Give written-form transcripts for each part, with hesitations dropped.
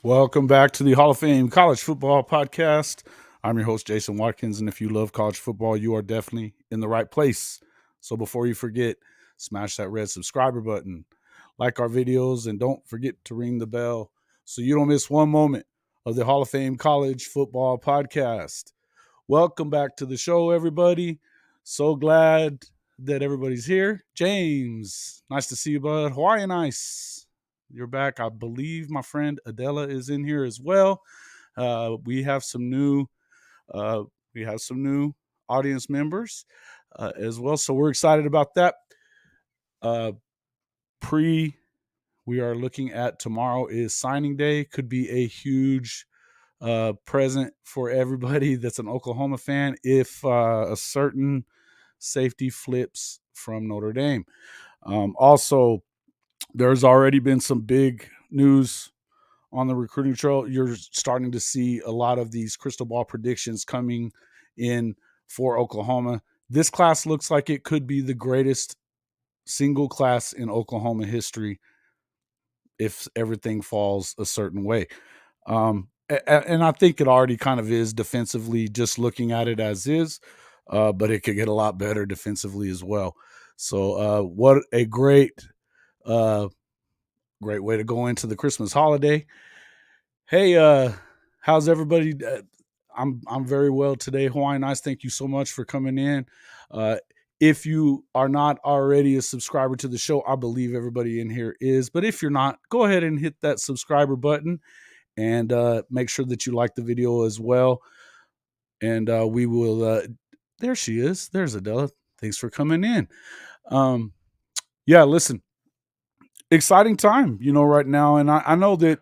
Welcome back to the Hall of Fame College Football Podcast. I'm your host, Jason Watkins, and if you love college football, you are definitely in the right place. So before you forget, smash that red subscriber button, like our videos, and don't forget to ring the bell so you don't miss one moment of the Hall of Fame College Football Podcast. Welcome back to the show, everybody. So glad that everybody's here. James, nice to see you, bud. Hawaii nice. You're back. I believe my friend Adela is in here as well. We have some new audience members as well, so we're excited about that. We are looking at tomorrow is signing day. Could be a huge present for everybody that's an Oklahoma fan if a certain safety flips from Notre Dame. Also, there's already been some big news on the recruiting trail. You're starting to see a lot of these crystal ball predictions coming in for Oklahoma. This class looks like it could be the greatest single class in Oklahoma history if everything falls a certain way. And I think it already kind of is defensively, just looking at it as is, but it could get a lot better defensively as well. So what a great way to go into the Christmas holiday. Hey, how's everybody? I'm very well today. Hawaiian Nice, thank you so much for coming in. If you are not already a subscriber to the show, I believe everybody in here is. But if you're not, go ahead and hit that subscriber button and make sure that you like the video as well. And we will. There she is. There's Adela. Thanks for coming in. Yeah, listen, exciting time, right now. And I know that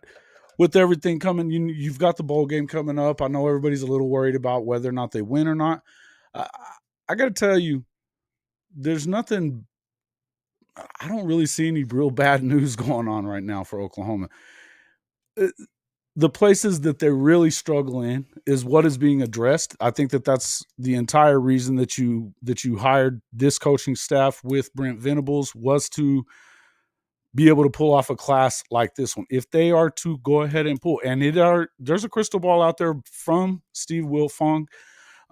with everything coming, you've got the bowl game coming up. I know everybody's a little worried about whether or not they win or not. I got to tell you, there's nothing. I don't really see any real bad news going on right now for Oklahoma. The places that they really struggle in is what is being addressed. I think that that's the entire reason that you hired this coaching staff with Brent Venables, was to be able to pull off a class like this one. If they are to go ahead and pull, and there's a crystal ball out there from Steve Wiltfong,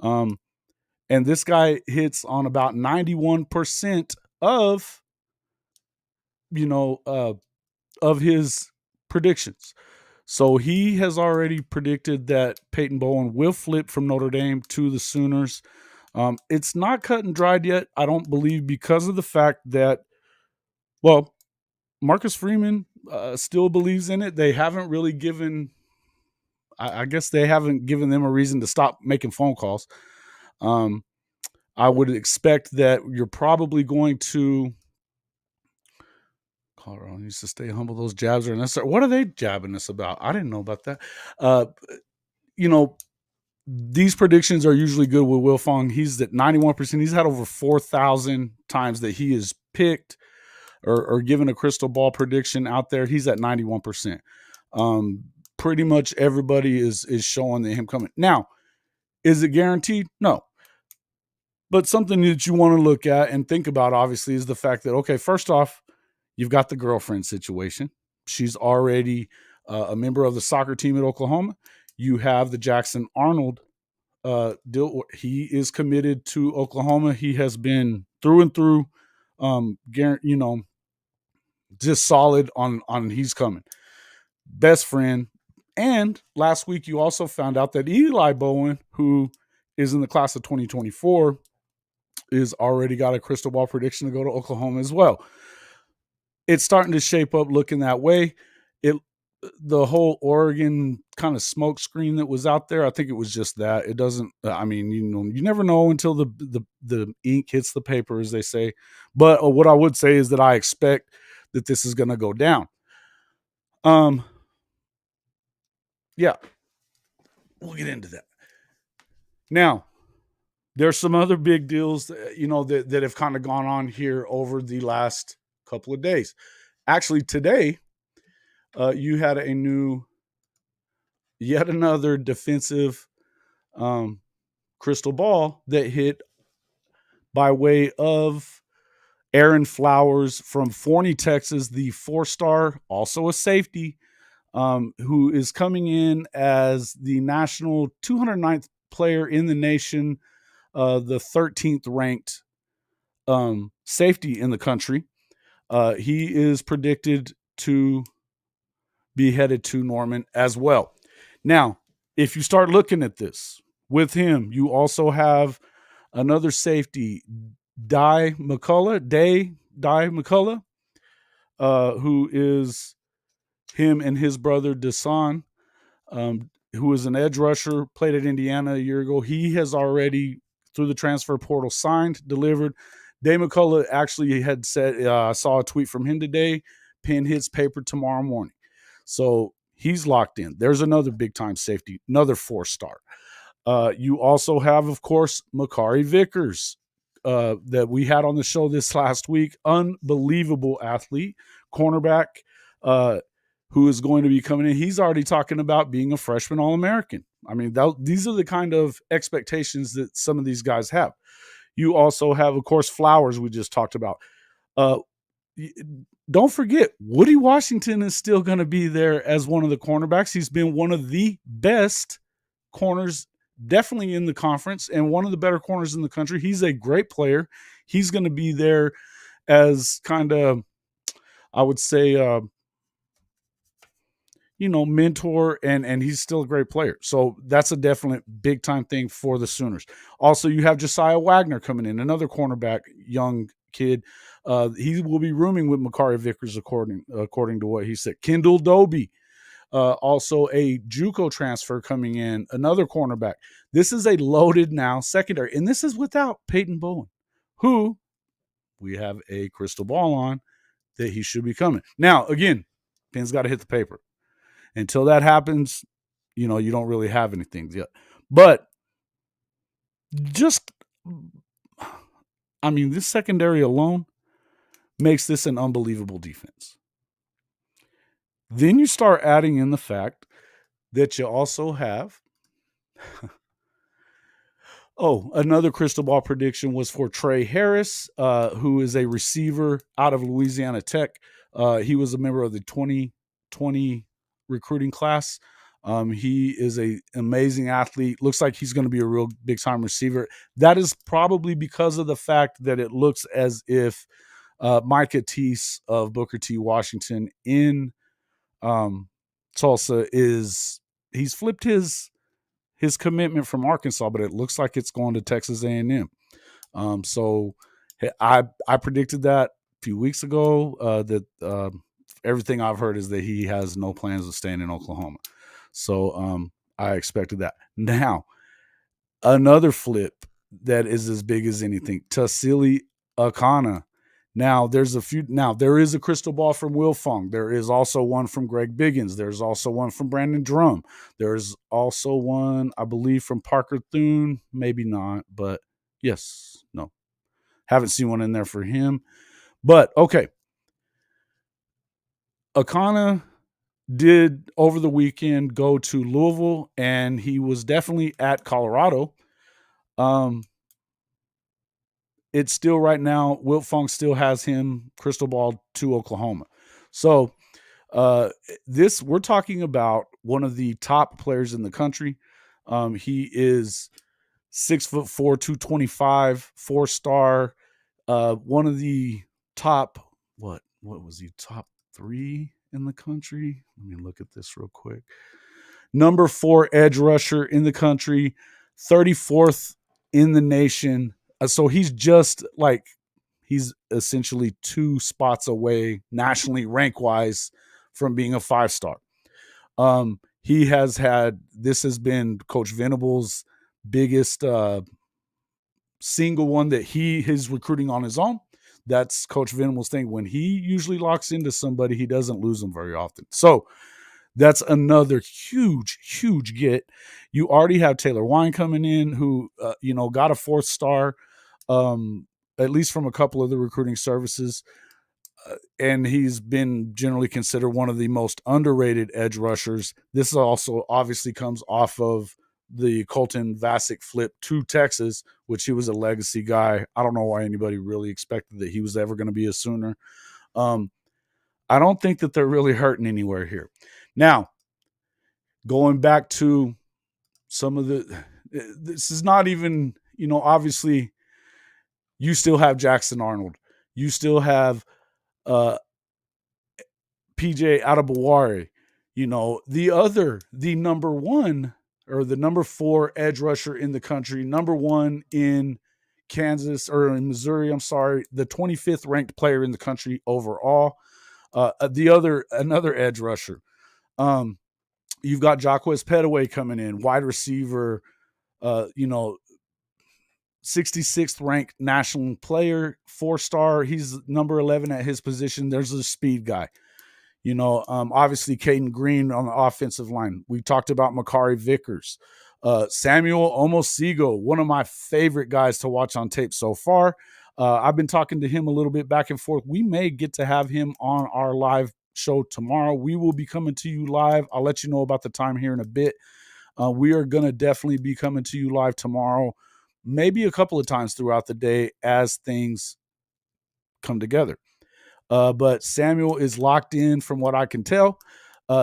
and this guy hits on about 91% of of his predictions. So he has already predicted that Peyton Bowen will flip from Notre Dame to the Sooners. It's not cut and dried yet, I don't believe, because of the fact that, well, Marcus Freeman still believes in it. They haven't really given, I guess they haven't given them a reason to stop making phone calls. I would expect that you're probably going to, Colorado needs to stay humble. Those jabs are necessary. What are they jabbing us about? I didn't know about that. These predictions are usually good with Wiltfong. He's at 91%. He's had over 4,000 times that he is picked or given a crystal ball prediction out there. He's at 91%. Pretty much everybody is showing that him coming. Now, is it guaranteed? No. But something that you want to look at and think about, obviously, is the fact that, okay, first off, you've got the girlfriend situation. She's already a member of the soccer team at Oklahoma. You have the Jackson Arnold deal. He is committed to Oklahoma. He has been through and through, just solid on he's coming. Best friend. And last week you also found out that Eli Bowen, who is in the class of 2024, is already got a crystal ball prediction to go to Oklahoma as well. It's starting to shape up looking that way. The whole Oregon kind of smoke screen that was out there, I think it was just that. It doesn't, you never know until the ink hits the paper, as they say. But what I would say is that I expect that this is going to go down. Yeah, we'll get into that. Now, there's some other big deals, that have kind of gone on here over the last couple of days. Actually, today, you had yet another defensive crystal ball that hit by way of Aaron Flowers from Forney, Texas, the 4-star, also a safety, who is coming in as the national 209th player in the nation, the 13th ranked safety in the country. He is predicted to be headed to Norman as well. Now, if you start looking at this with him, you also have another safety, Daeh McCullough, who is him and his brother Desan, who is an edge rusher, played at Indiana a year ago. He has already, through the transfer portal, signed, delivered. Daeh McCullough actually had said, I saw a tweet from him today, pen hits paper tomorrow morning. So he's locked in. There's another big-time safety, another 4-star. You also have, of course, Makari Vickers that we had on the show this last week. Unbelievable athlete, cornerback, who is going to be coming in. He's already talking about being a freshman All-American. I mean, these are the kind of expectations that some of these guys have. You also have, of course, Flowers we just talked about. Don't forget, Woody Washington is still going to be there as one of the cornerbacks. He's been one of the best corners, definitely in the conference, and one of the better corners in the country. He's a great player. He's going to be there as kind of, I would say, mentor, and he's still a great player. So that's a definite big time thing for the Sooners. Also, you have Josiah Wagner coming in, another cornerback, young kid. He will be rooming with Makari Vickers, according to what he said. Kendall Doby, also a JUCO transfer coming in, another cornerback. This is a loaded now secondary, and this is without Peyton Bowen, who we have a crystal ball on that he should be coming. Now, again, pen's got to hit the paper. Until that happens, you don't really have anything yet. But this secondary alone makes this an unbelievable defense. Then you start adding in the fact that you also have another crystal ball prediction was for Trey Harris, who is a receiver out of Louisiana Tech. He was a member of the 2020 recruiting class. He is an amazing athlete. Looks like he's going to be a real big-time receiver. That is probably because of the fact that it looks as if Micah Teese of Booker T. Washington in Tulsa he's flipped his commitment from Arkansas, but it looks like it's going to Texas A&M. So I predicted that a few weeks ago that everything I've heard is that he has no plans of staying in Oklahoma. So I expected that. Now, another flip that is as big as anything, Tausili Akana. Now, there is a crystal ball from Will Fong. There is also one from Greg Biggins. There's also one from Brandon Drum. There's also one, I believe, from Parker Thune. Maybe not, but yes, no. Haven't seen one in there for him. But, okay. Akana did, over the weekend, go to Louisville, and he was definitely at Colorado. It's still right now, Wilt Fong still has him crystal ball to Oklahoma. So we're talking about one of the top players in the country. He is 6'4", 225, 4-star. One of the top, what was he, top 3 in the country? Let me look at this real quick. Number 4 edge rusher in the country, 34th in the nation. So he's he's essentially 2 spots away nationally rank-wise from being a 5-star. This has been Coach Venables' biggest single one that he is recruiting on his own. That's Coach Venables' thing. When he usually locks into somebody, he doesn't lose them very often. So that's another huge, huge get. You already have Taylor Wine coming in, who got a 4th star, at least from a couple of the recruiting services. And he's been generally considered one of the most underrated edge rushers. This also obviously comes off of the Colton Vasek flip to Texas, which he was a legacy guy. I don't know why anybody really expected that he was ever going to be a Sooner. I don't think that they're really hurting anywhere here. Now, going back to some of this is not even, obviously you still have Jackson Arnold. You still have uh, PJ Adebawore. The number one or the number 4 edge rusher in the country, number 1 in Kansas or in Missouri, I'm sorry, the 25th ranked player in the country overall. Another edge rusher. You've got Jaquaize Pettaway coming in, wide receiver, 66th ranked national player, 4-star. He's number 11 at his position. There's a speed guy. Obviously Cayden Green on the offensive line. We talked about Makari Vickers. Samuel Omosigho, one of my favorite guys to watch on tape so far. I've been talking to him a little bit back and forth. We may get to have him on our live show tomorrow. We will be coming to you live. I'll let you know about the time here in a bit. We are going to definitely be coming to you live tomorrow, maybe a couple of times throughout the day as things come together. But Samuel is locked in from what I can tell.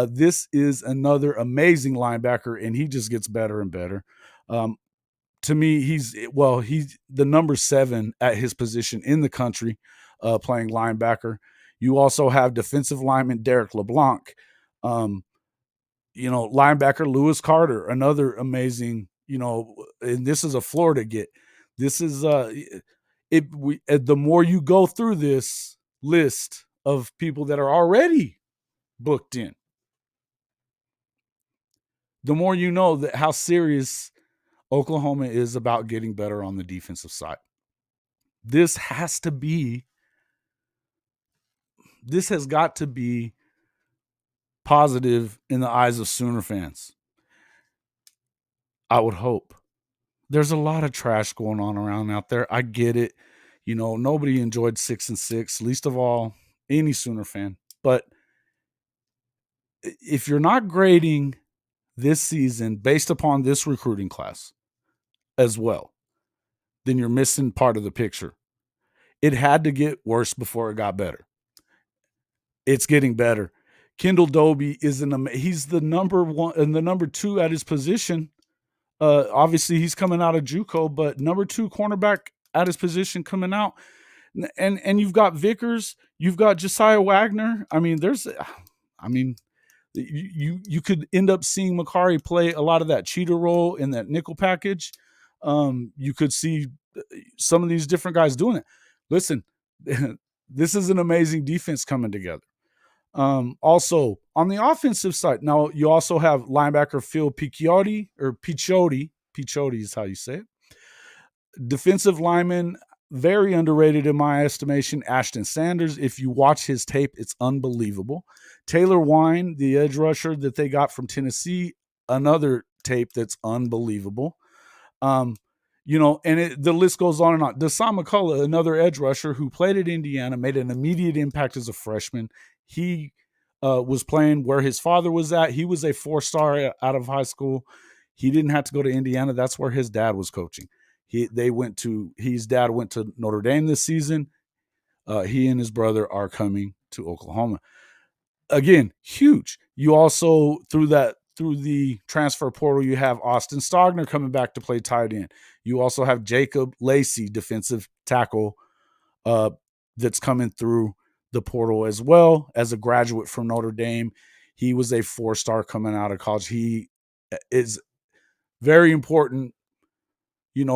This is another amazing linebacker, and he just gets better and better. To me, he's the number 7 at his position in the country, playing linebacker. You also have defensive lineman Derrick LeBlanc. Linebacker Lewis Carter, another amazing, and this is a Florida get. This is the more you go through this list of people that are already booked in, the more you know that how serious Oklahoma is about getting better on the defensive side. This has got to be positive in the eyes of Sooner fans. I would hope. There's a lot of trash going on around out there. I get it. Nobody enjoyed 6-6, least of all any Sooner fan. But if you're not grading this season based upon this recruiting class as well, then you're missing part of the picture. It had to get worse before it got better. It's getting better. Kendall Dobie he's the number 1 and the number 2 at his position. Obviously he's coming out of JUCO, but number 2 cornerback at his position coming out. And you've got Vickers, you've got Josiah Wagner. You could end up seeing Makari play a lot of that cheetah role in that nickel package. You could see some of these different guys doing it. Listen, this is an amazing defense coming together. Also, on the offensive side, now you also have linebacker Phil Picciotti is how you say it. Defensive lineman, very underrated in my estimation, Ashton Sanders. If you watch his tape, it's unbelievable. Taylor Wine, the edge rusher that they got from Tennessee, another tape that's unbelievable. And the list goes on and on. Dasan McCullough, another edge rusher who played at Indiana, made an immediate impact as a freshman. He was playing where his father was at. He was a 4-star out of high school. He didn't have to go to Indiana. That's where his dad was coaching. His dad went to Notre Dame this season. He and his brother are coming to Oklahoma. Again, huge. You also, through the transfer portal, you have Austin Stogner coming back to play tight end. You also have Jacob Lacey, defensive tackle, that's coming through the portal as well as a graduate from Notre Dame. He was a 4-star coming out of college. He is very important,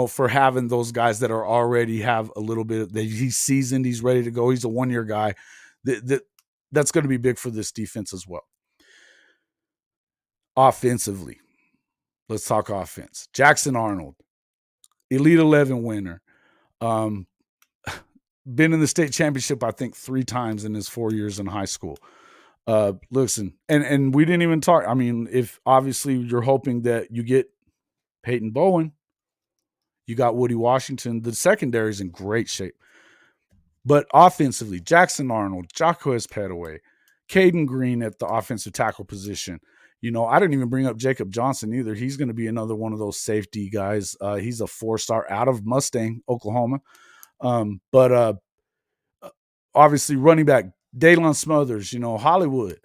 for having those guys that are already have a little bit of, he's seasoned, he's ready to go. He's a 1-year guy. That's going to be big for this defense as well. Offensively, let's talk offense. Jackson Arnold, Elite 11 winner. Been in the state championship, I think, 3 times in his 4 years in high school. Listen, and we didn't even talk. I mean, if obviously you're hoping that you get Peyton Bowen, you got Woody Washington. The secondary is in great shape. But offensively, Jackson Arnold, Jaquaize Pettaway, Cayden Green at the offensive tackle position. I didn't even bring up Jacobe Johnson either. He's going to be another one of those safety guys. He's a 4-star out of Mustang, Oklahoma. But obviously running back, Daylon Smothers, Hollywood,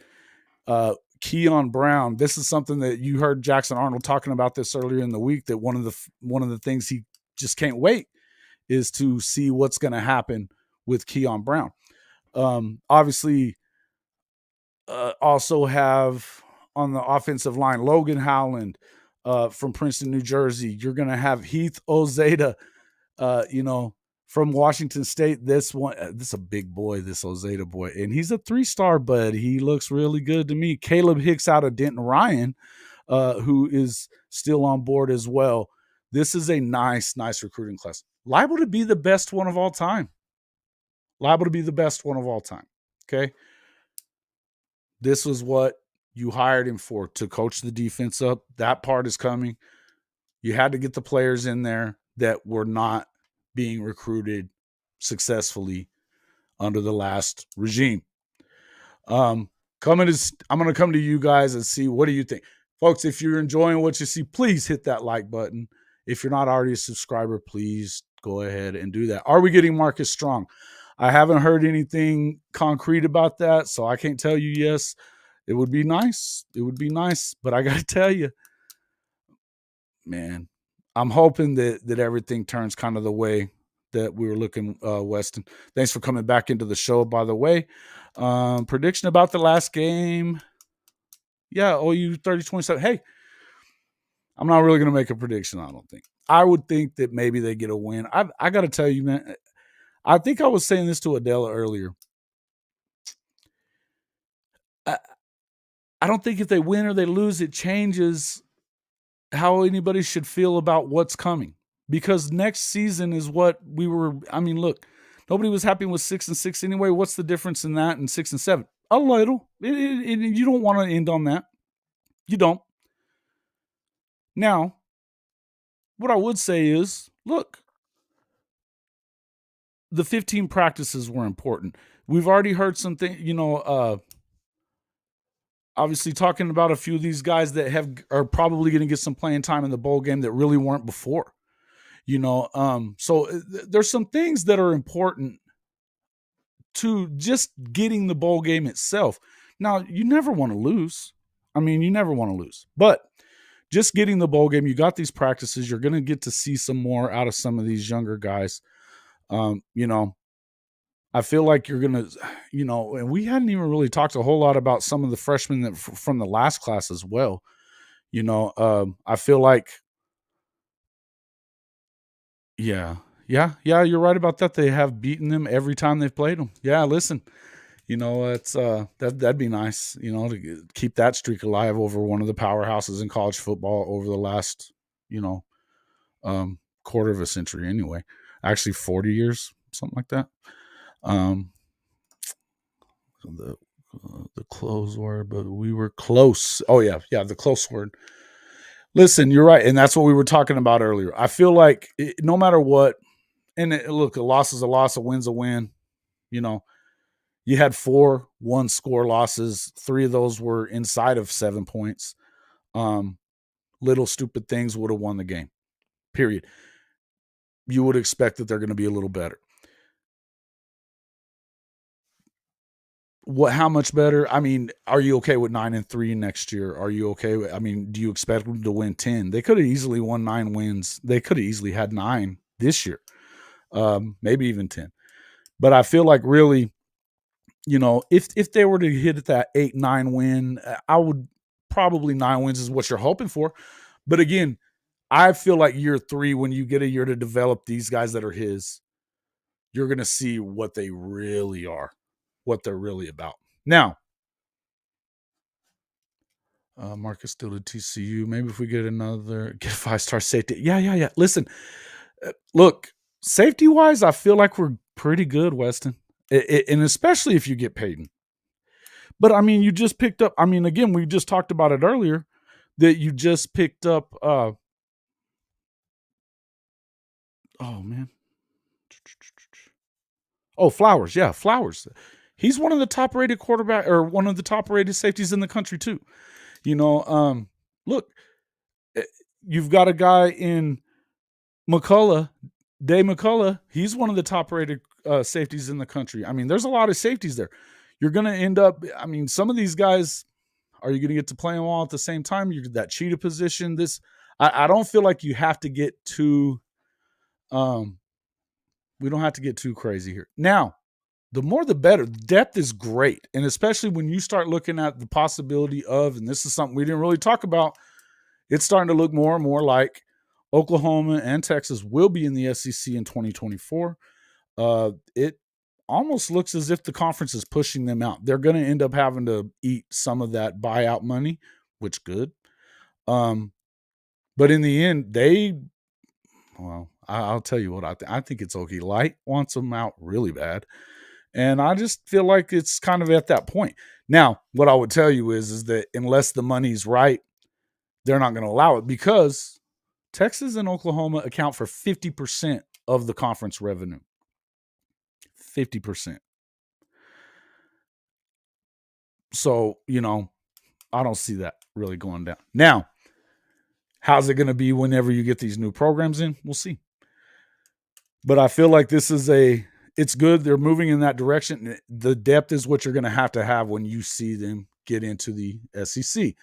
Keon Brown, this is something that you heard Jackson Arnold talking about this earlier in the week, that one of the things he just can't wait is to see what's going to happen with Keon Brown. Obviously, also have on the offensive line Logan Howland from Princeton, New Jersey. You're going to have Heath Ozeda, from Washington State. This is a big boy, this Ozeda boy, and he's a 3-star, but he looks really good to me. Caleb Hicks out of Denton Ryan, who is still on board as well. This is a nice recruiting class. Liable to be the best one of all time. Okay. This was what you hired him for, to coach the defense up. That part is coming. You had to get the players in there that were not being recruited successfully under the last regime. I'm going to come to you guys and see, what do you think? Folks, if you're enjoying what you see, please hit that like button. If you're not already a subscriber, please go ahead and do that. Are we getting Marcus Strong? I haven't heard anything concrete about that, so I can't tell you yes. It would be nice. But I got to tell you, man, I'm hoping that everything turns kind of the way that we were looking, Weston. Thanks for coming back into the show, by the way. Prediction about the last game. Yeah, OU 30-27. Hey, I'm not really going to make a prediction, I don't think. I would think that maybe they get a win. I got to tell you, man, I think I was saying this to Adela earlier. I don't think if they win or they lose, it changes how anybody should feel about what's coming. Because next season is what we were. I mean, look, nobody was happy with 6-6 anyway. What's the difference in that and 6-7? A little. You don't want to end on that. You don't. Now, what I would say is, look, the 15 practices were important. We've already heard something, obviously talking about a few of these guys that are probably going to get some playing time in the bowl game that really weren't before. So there's some things that are important to just getting the bowl game itself. Now, you never want to lose. But just getting the bowl game, you got these practices, you're going to get to see some more out of some of these younger guys. I feel like you're going to, and we hadn't even really talked a whole lot about some of the freshmen that from the last class as well. I feel like, yeah, you're right about that. They have beaten them every time they've played them. Yeah, listen, it's that'd be nice, to keep that streak alive over one of the powerhouses in college football over the last, quarter of a century anyway. Actually 40 years, something like that. The close word, but we were close. Oh yeah, the close word. Listen, you're right, and that's what we were talking about earlier. I feel like no matter what, look, a loss is a loss, a win's a win. You had 4 one-score losses. 3 of those were inside of 7 points. Little stupid things would have won the game, period. You would expect that they're going to be a little better. How much better? I mean, are you okay with 9-3 next year? Are you okay with, do you expect them to win 10? They could have easily won 9 wins. They could have easily had 9 this year, maybe even 10. But I feel like really, if they were to hit that 8-9 win, I would probably 9 wins is what you're hoping for. But again, I feel like year 3, when you get a year to develop these guys that are his, you're going to see what they really are, what they're really about. Now, Marcus still at TCU. Maybe if we get 5-star safety. Yeah. Listen, look, safety-wise, I feel like we're pretty good, Weston. And especially if you get Peyton. But, you just picked up, again, we just talked about it earlier, that you just picked up, Flowers. Yeah, Flowers. He's one of the top-rated quarterback, or one of the top-rated safeties in the country too. Look, you've got a guy in McCullough, Daeh McCullough. He's one of the top-rated safeties in the country. There's a lot of safeties there. You're going to end up, some of these guys, Are you going to get to play them all at the same time? You're that cheetah position. I don't feel like you have to get too. We don't have to get too crazy here. Now, the more the better. Depth is great, and especially when you start looking at the possibility of, and this is something we didn't really talk about. It's starting to look more and more like Oklahoma and Texas will be in the SEC in 2024. It almost looks as if the conference is pushing them out. They're going to end up having to eat some of that buyout money, which good. But in the end, I'll tell you what I think it's okay. Light wants them out really bad. And I just feel like it's kind of at that point. Now, what I would tell you is that unless the money's right, they're not going to allow it because Texas and Oklahoma account for 50% of the conference revenue. 50%. So, I don't see that really going down. Now, how's it going to be whenever you get these new programs in? We'll see. But I feel like it's good. They're moving in that direction. The depth is what you're going to have when you see them get into the SEC.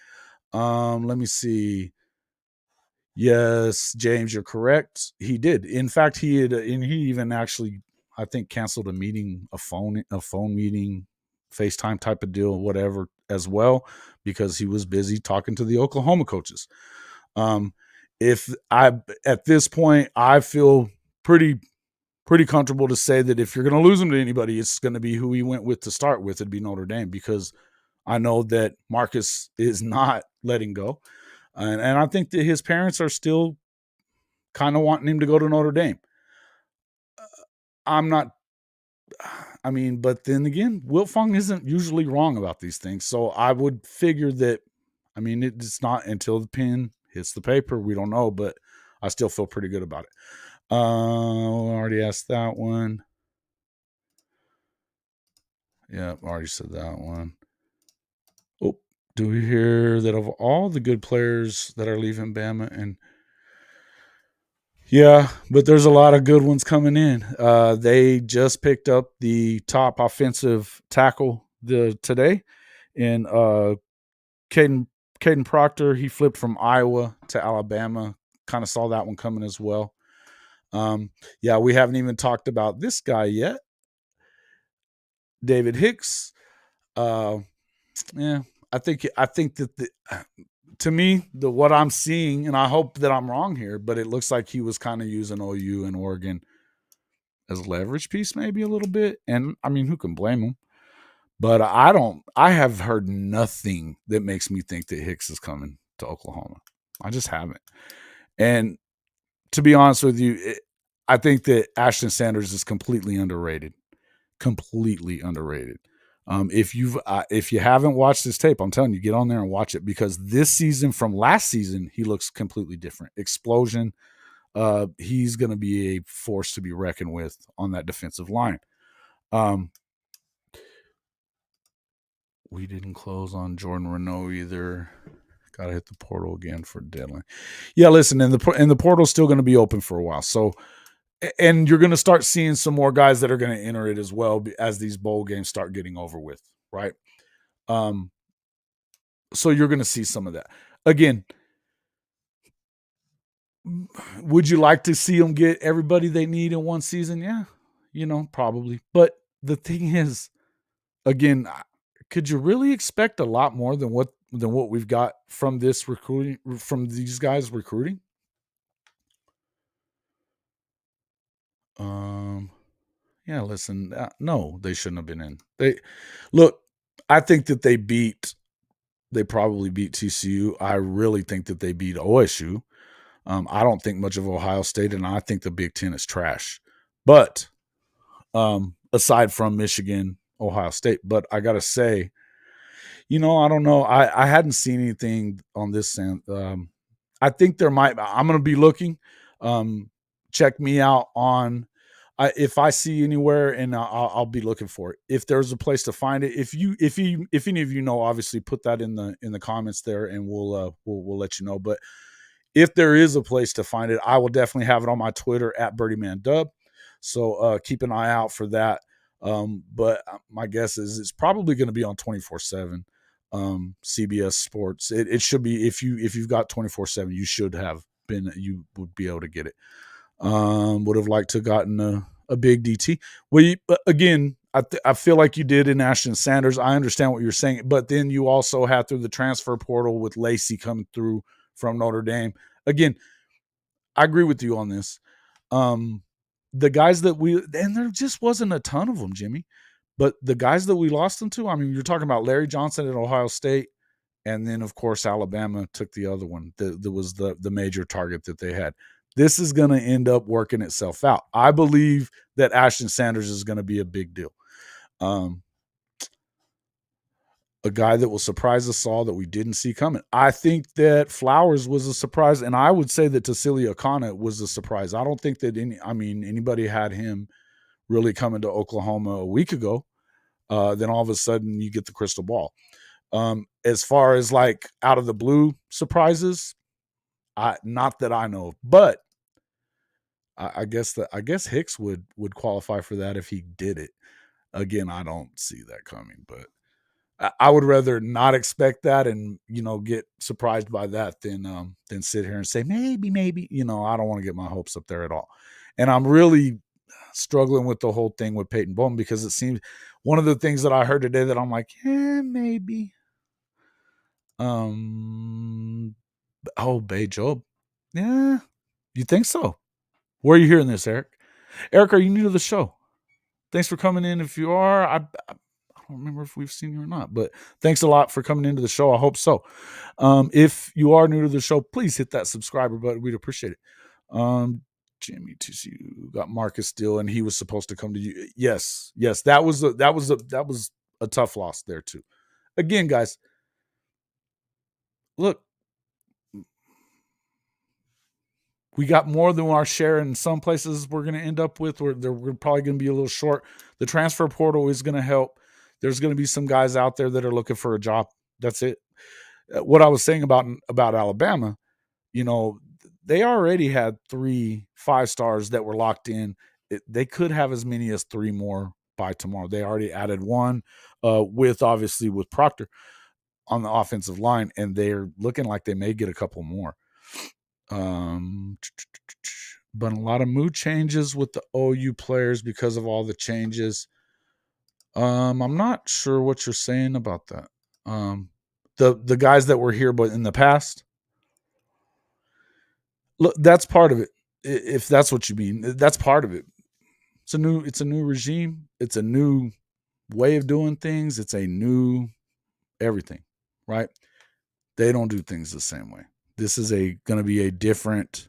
Let me see. Yes, James, you're correct. He did. In fact, he even actually, I think, canceled a phone meeting, FaceTime type of deal, whatever, as well, because he was busy talking to the Oklahoma coaches. At this point, I feel pretty comfortable to say that if you're going to lose him to anybody, it's going to be who he went with to start with. It'd be Notre Dame, because I know that Marcus is not letting go. And I think that his parents are still kind of wanting him to go to Notre Dame. But then again, Wiltfong isn't usually wrong about these things. So I would figure that, it's not until the pen hits the paper. We don't know, but I still feel pretty good about it. I already asked that one. Yeah, I already said that one. Oh, do we hear that of all the good players that are leaving Bama? And yeah, but there's a lot of good ones coming in. They just picked up the top offensive tackle today, and Caden Proctor. He flipped from Iowa to Alabama. Kind of saw that one coming as well. We haven't even talked about this guy yet, David Hicks. I think that to me, what I'm seeing, and I hope that I'm wrong here, but it looks like he was kind of using OU and Oregon as a leverage piece, maybe a little bit. And who can blame him? But I have heard nothing that makes me think that Hicks is coming to Oklahoma. I just haven't. And to be honest with you, I think that Ashton Sanders is completely underrated. Completely underrated. If you haven't watched this tape, I'm telling you, get on there and watch it, because this season from last season, he looks completely different. Explosion. He's going to be a force to be reckoned with on that defensive line. We didn't close on Jordan Renault either. Got to hit the portal again for deadline. Yeah, listen, and the portal's still going to be open for a while. So, and you're going to start seeing some more guys that are going to enter it as well as these bowl games start getting over with, right? So you're going to see some of that. Again, would you like to see them get everybody they need in one season? Yeah, probably. But the thing is, again, could you really expect a lot more than what we've got from this recruiting, from these guys recruiting? Yeah, listen, no, they shouldn't have been in. I think that they probably beat TCU. I really think that they beat OSU. I don't think much of Ohio State, and I think the Big Ten is trash. But aside from Michigan, Ohio State, but I got to say, I don't know. I hadn't seen anything on this. I think I'm going to be looking. Check me out on if I see anywhere, and I'll be looking for it. If there's a place to find it, if any of you know, obviously put that in the comments there, and we'll let you know. But if there is a place to find it, I will definitely have it on my Twitter at BirdieManDub. So keep an eye out for that. But my guess is it's probably going to be on 24/7. CBS Sports. It should be, if you've got 24/7, you would be able to get it. Would have liked to have gotten a big DT. Well, again, I feel like you did in Ashton Sanders. I understand what you're saying, but then you also had through the transfer portal with Lacey coming through from Notre Dame. Again, I agree with you on this. The guys that and there just wasn't a ton of them, Jimmy, but the guys that we lost them to, I mean, you're talking about Larry Johnson at Ohio State, and then, of course, Alabama took the other one. That was the major target that they had. This is going to end up working itself out. I believe that Ashton Sanders is going to be a big deal. A guy that will surprise us all that we didn't see coming. I think that Flowers was a surprise, and I would say that Tausili Akana was a surprise. I don't think that anybody had him really coming to Oklahoma a week ago. Then all of a sudden you get the crystal ball. As far as like out of the blue surprises, not that I know of, but I guess Hicks would qualify for that if he did it. Again, I don't see that coming, but I would rather not expect that and, get surprised by that than sit here and say, maybe, I don't want to get my hopes up there at all. And I'm really struggling with the whole thing with Peyton Bowen, because it seems one of the things that I heard today that I'm like, maybe. Bay Job. Yeah. You think so? Where are you hearing this, Eric? Eric, are you new to the show? Thanks for coming in. If you are, I don't remember if we've seen you or not, but thanks a lot for coming into the show. I hope so. If you are new to the show, please hit that subscriber button. We'd appreciate it. Jimmy you got Marcus still, and he was supposed to come to you. Yes. That was a tough loss there too. Again, guys, look, we got more than our share in some places. We're going to end up with, we're probably going to be a little short. The transfer portal is going to help. There's going to be some guys out there that are looking for a job. That's it. What I was saying about Alabama, they already had 3 5-stars that were locked in. They could have as many as 3 more by tomorrow. They already added one with Proctor on the offensive line, and they're looking like they may get a couple more. But a lot of mood changes with the OU players because of all the changes. I'm not sure what you're saying about that. The guys that were here but in the past. Look, that's part of it. If that's what you mean, that's part of it. It's a new regime. It's a new way of doing things. It's a new everything, right? They don't do things the same way. This is going to be a different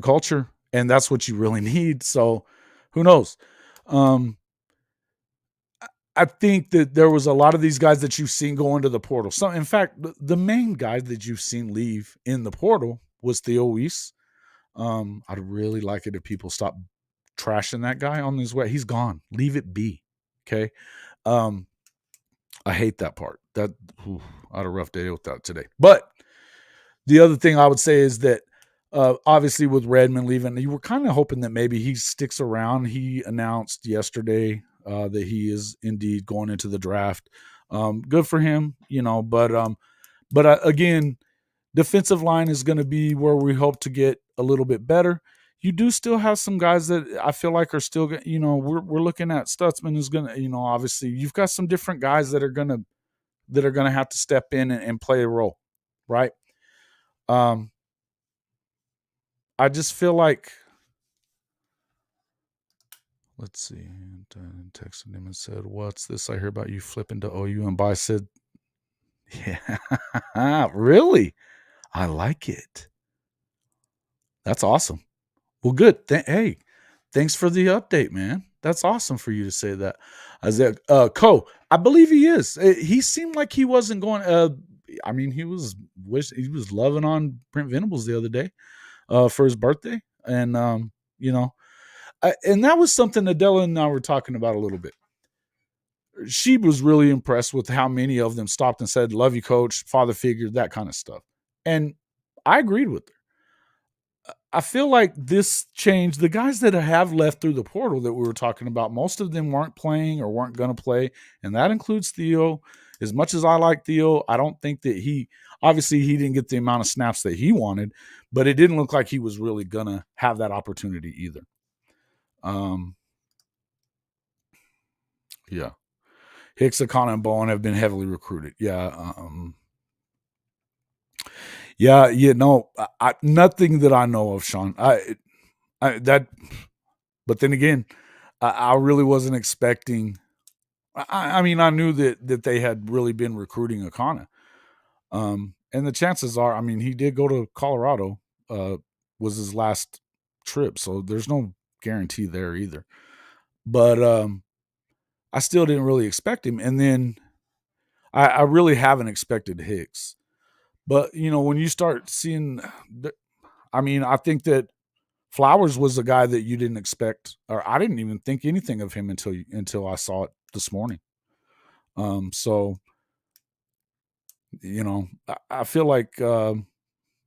culture, and that's what you really need. So who knows? I think that there was a lot of these guys that you've seen go into the portal. So, in fact, the main guy that you've seen leave in the portal was Theo Weiss. I'd really like it if people stop trashing that guy on his way. He's gone. Leave it be. Okay. I hate that part. I had a rough day with that today. But the other thing I would say is that obviously with Redmond leaving, you were kind of hoping that maybe he sticks around. He announced yesterday that he is indeed going into the draft. Good for him, but again, defensive line is going to be where we hope to get a little bit better. You do still have some guys that I feel like are still, we're looking at Stutzman is going to, obviously you've got some different guys that are going to have to step in and play a role. Right. I just feel like, let's see. Texted him and said, "What's this I hear about you flipping to OU?" And Bai said, "Yeah, really? I like it. That's awesome. Well, good. Hey, thanks for the update, man. That's awesome for you to say that." Isaiah Ko, I believe he is. He seemed like he wasn't going. He was loving on Brent Venables the other day for his birthday, and and that was something Adela and I were talking about a little bit. She was really impressed with how many of them stopped and said, "Love you, coach," father figure, that kind of stuff. And I agreed with her. I feel like this change, the guys that have left through the portal that we were talking about, most of them weren't playing or weren't going to play. And that includes Theo. As much as I like Theo, I don't think that obviously he didn't get the amount of snaps that he wanted, but it didn't look like he was really going to have that opportunity either. Yeah. Hicks, Akana, and Bowen have been heavily recruited. Yeah. Nothing that I know of, Sean. But then again, I really wasn't expecting. I mean, I knew that they had really been recruiting Akana, and the chances are, I mean, he did go to Colorado, was his last trip, so there's no guarantee there either. But I still didn't really expect him, and then I really haven't expected Hicks. But when you start seeing, I mean, I think that Flowers was a guy that you didn't expect, or I didn't even think anything of him until I saw it this morning. So I feel like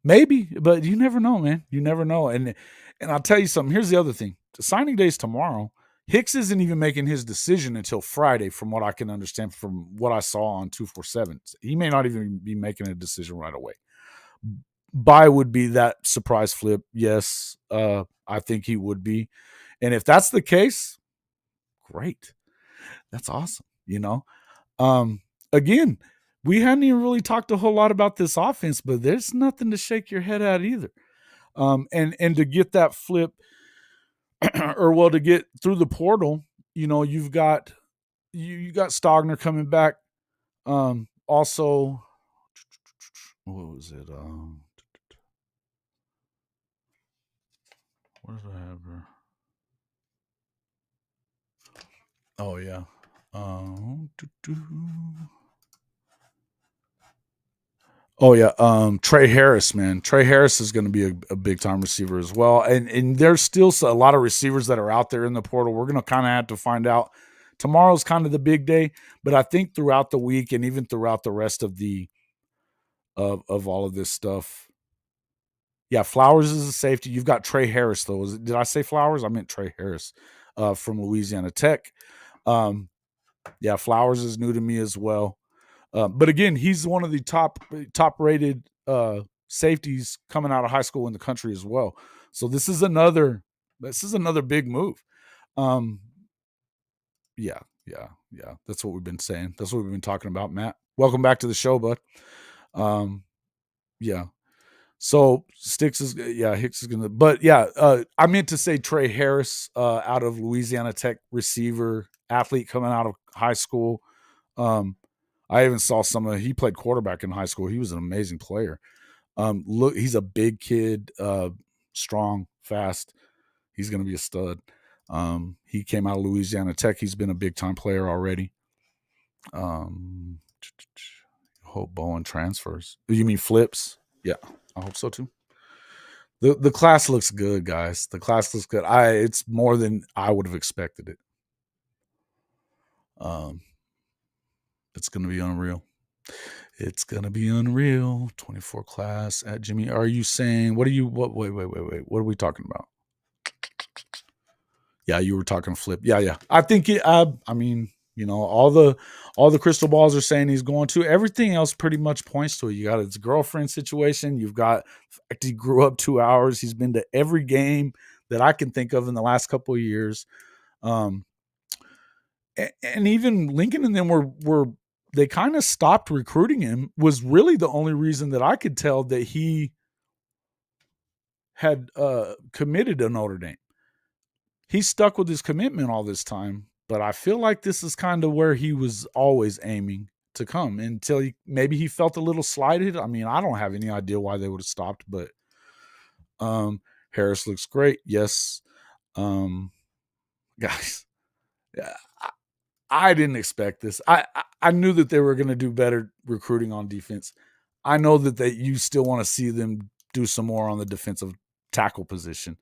maybe, but you never know, man. You never know. And I'll tell you something. Here's the other thing: the signing day's tomorrow. Hicks isn't even making his decision until Friday, from what I can understand from what I saw on 247. He may not even be making a decision right away. Buy would be that surprise flip. Yes, I think he would be. And if that's the case, great. That's awesome. Again, we hadn't even really talked a whole lot about this offense, but there's nothing to shake your head at either. And to get that flip, or to get through the portal, you've got you got Stogner coming back. Also, what was it? What did I have her? Oh yeah. Oh yeah. Trey Harris, man. Trey Harris is going to be a big time receiver as well. And there's still a lot of receivers that are out there in the portal. We're going to kind of have to find out. Tomorrow's kind of the big day, but I think throughout the week and even throughout the rest of of all of this stuff. Yeah, Flowers is a safety. You've got Trey Harris though. Did I say Flowers? I meant Trey Harris from Louisiana Tech. Yeah, Flowers is new to me as well. But again, he's one of the top rated safeties coming out of high school in the country as well. So this is another big move. Yeah. That's what we've been saying. That's what we've been talking about, Matt. Welcome back to the show, bud. Yeah. So Hicks is gonna, but yeah, I meant to say Trey Harris, out of Louisiana Tech, receiver, athlete coming out of high school. I even saw he played quarterback in high school. He was an amazing player. Look, he's a big kid, strong, fast. He's going to be a stud. He came out of Louisiana Tech. He's been a big time player already. Hope Bowen transfers. You mean flips? Yeah, I hope so too. The class looks good, guys. The class looks good. It's more than I would have expected it. It's going to be unreal. It's going to be unreal. 24 class at Jimmy. Are you saying, wait, what are we talking about? Yeah, you were talking flip. Yeah. I think I mean, all the crystal balls are saying he's going to. Everything else pretty much points to it. You got his girlfriend situation. You've got the fact he grew up 2 hours. He's been to every game that I can think of in the last couple of years. And even Lincoln and them were they kind of stopped recruiting him, was really the only reason that I could tell that he had committed to Notre Dame. He stuck with his commitment all this time, but I feel like this is kind of where he was always aiming to come until maybe he felt a little slighted. I mean, I don't have any idea why they would have stopped, but Harris looks great. Yes. Guys, I didn't expect this. I knew that they were going to do better recruiting on defense. I know that you still want to see them do some more on the defensive tackle position.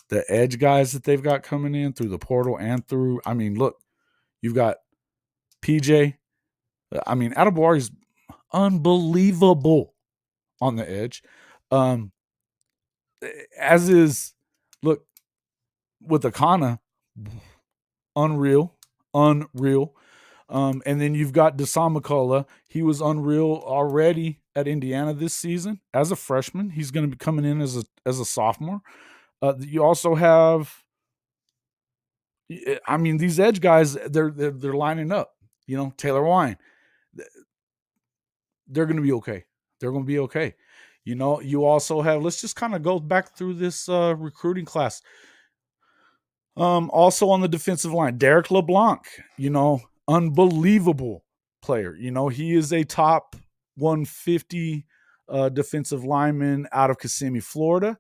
The edge guys that they've got coming in through the portal and through, I mean, look, you've got PJ. I mean, Adebawore is unbelievable on the edge. as is, look, with Akana, unreal. And then you've got Dasan McCullough. He was unreal already at Indiana this season as a freshman. He's going to be coming in as a sophomore. You also have, I mean, these edge guys, they're lining up. You know, Taylor Wine, they're going to be okay. They're going to be okay. You know, you also have, let's just kind of go back through this recruiting class. Also on the defensive line, Derrick LeBlanc, you know, unbelievable player. You know, he is a top 150 defensive lineman out of Kissimmee, Florida.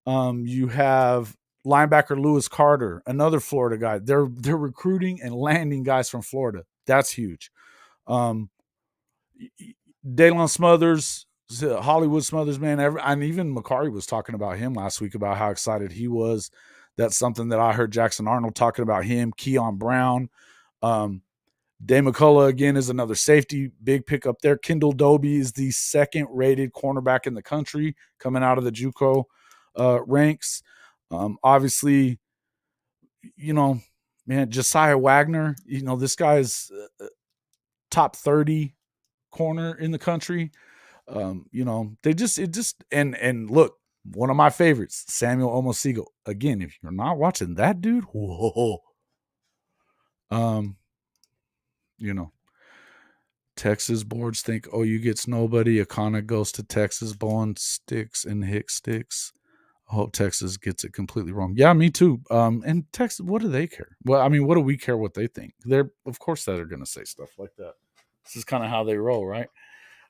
You have linebacker Lewis Carter, another Florida guy. They're recruiting and landing guys from Florida. That's huge. Daylon Smothers, Hollywood Smothers, man. And even Makari was talking about him last week about how excited he was. That's something that I heard Jackson Arnold talking about him. Keon Brown. Daeh McCullough, again, is another safety. Big pickup there. Kendall Doby is the second-rated cornerback in the country coming out of the JUCO ranks. Obviously, you know, man, Josiah Wagner, you know, this guy's top 30 corner in the country. You know, and look, one of my favorites, Samuel Omosigho. Again, if you're not watching that dude, whoa. You know, Texas boards think OU gets nobody. Akana goes to Texas. Bowen sticks and Hicks sticks. I hope Texas gets it completely wrong. Yeah, me too. And Texas, what do they care? Well, I mean, what do we care what they think? They're, of course, that are going to say stuff like that. This is kind of how they roll, right?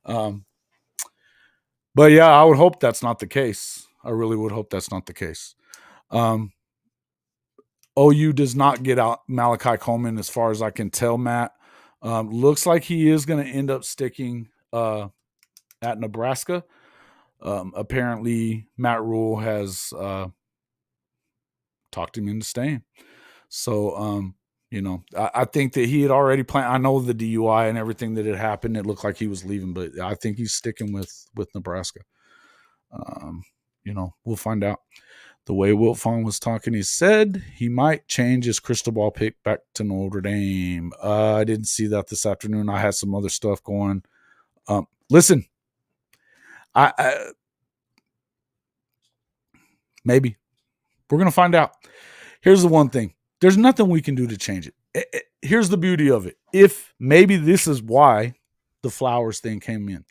But yeah, I would hope that's not the case. I really would hope that's not the case. OU does not get out Malachi Coleman, as far as I can tell, Matt. Looks like he is going to end up sticking at Nebraska. Apparently, Matt Rule has talked him into staying. So, you know, I think that he had already planned. I know the DUI and everything that had happened. It looked like he was leaving, but I think he's sticking with Nebraska. You know, we'll find out. The way Wilt Fong was talking, he said he might change his crystal ball pick back to Notre Dame. I didn't see that this afternoon. I had some other stuff going. Listen, I maybe we're going to find out. Here's the one thing. There's nothing we can do to change it. Here's the beauty of it. If maybe this is why the Flowers thing came in.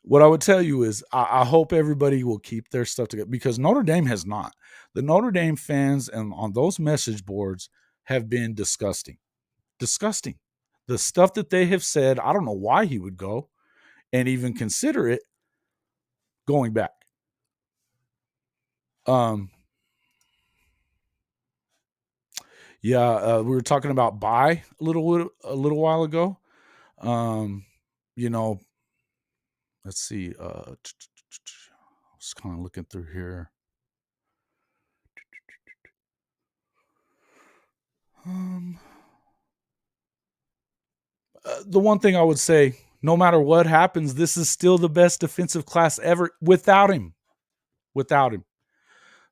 What I would tell you is I hope everybody will keep their stuff together, because Notre Dame has not. The Notre Dame fans and on those message boards have been disgusting. Disgusting. The stuff that they have said, I don't know why he would go and even consider it going back. Yeah, we were talking about buy a little while ago. You know, let's see. I was kind of looking through here. The one thing I would say, no matter what happens, this is still the best defensive class ever without him. Without him.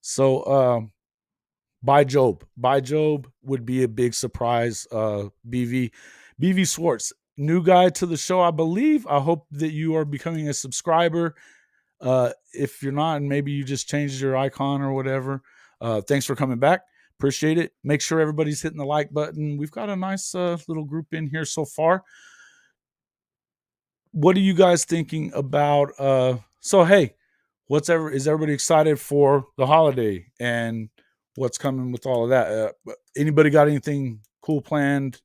So, by Job would be a big surprise. BV Swartz, new guy to the show, I believe. I hope that you are becoming a subscriber. If you're not, and maybe you just changed your icon or whatever, thanks for coming back. Appreciate it. Make sure everybody's hitting the like button. We've got a nice little group in here so far. What are you guys thinking about? So, hey, is everybody excited for the holiday and what's coming with all of that? Anybody got anything cool planned?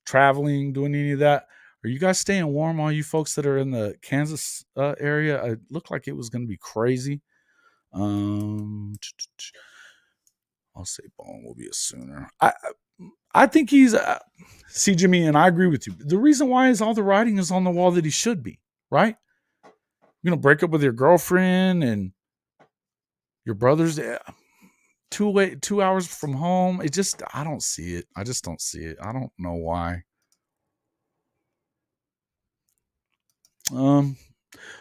Traveling, doing any of that? Are you guys staying warm, all you folks that are in the Kansas area? It looked like it was going to be crazy. I'll say Bowen will be a Sooner. I think he's see, Jimmy, and I agree with you. The reason why is all the writing is on the wall that he should be, right? You're going to break up with your girlfriend and your brothers 2 hours from home. I don't see it. I just don't see it. I don't know why.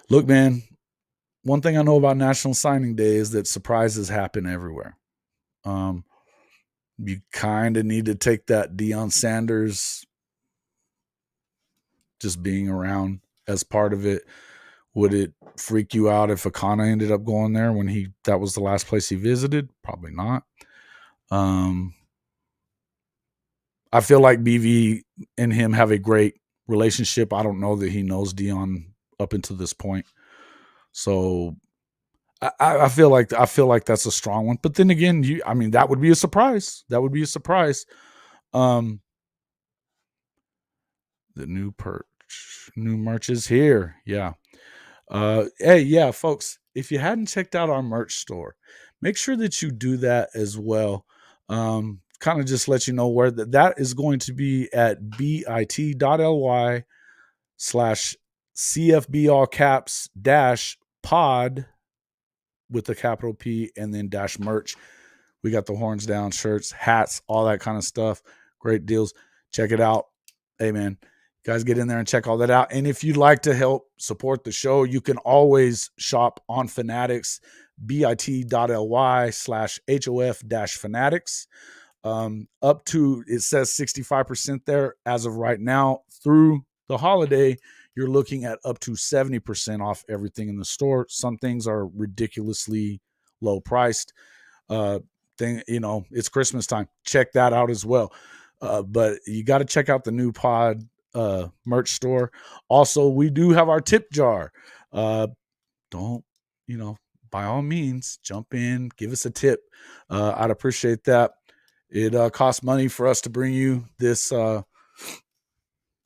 Look, man, one thing I know about National Signing Day is that surprises happen everywhere. You kind of need to take that Deion Sanders just being around as part of it. Would it freak you out if Akana ended up going there when that was the last place he visited? Probably not. I feel like BV and him have a great relationship. I don't know that he knows Deion up until this point. So I feel like that's a strong one. But then again, that would be a surprise. That would be a surprise. The new merch is here. Yeah. Hey, yeah, folks, if you hadn't checked out our merch store, make sure that you do that as well. Kind of just let you know where that is going to be at bit.ly/CFB all caps -pod with a capital P and then -merch. We got the horns down shirts, hats, all that kind of stuff. Great deals. Check it out. Hey, man, guys, get in there and check all that out. And if you'd like to help support the show, you can always shop on Fanatics, bit.ly/HOF-Fanatics. Up to, it says 65% there as of right now. Through the holiday, you're looking at up to 70% off everything in the store. Some things are ridiculously low priced. It's Christmas time. Check that out as well. But you got to check out the new pod merch store. Also, we do have our tip jar. By all means, jump in, give us a tip. I'd appreciate that. It costs money for us to bring you this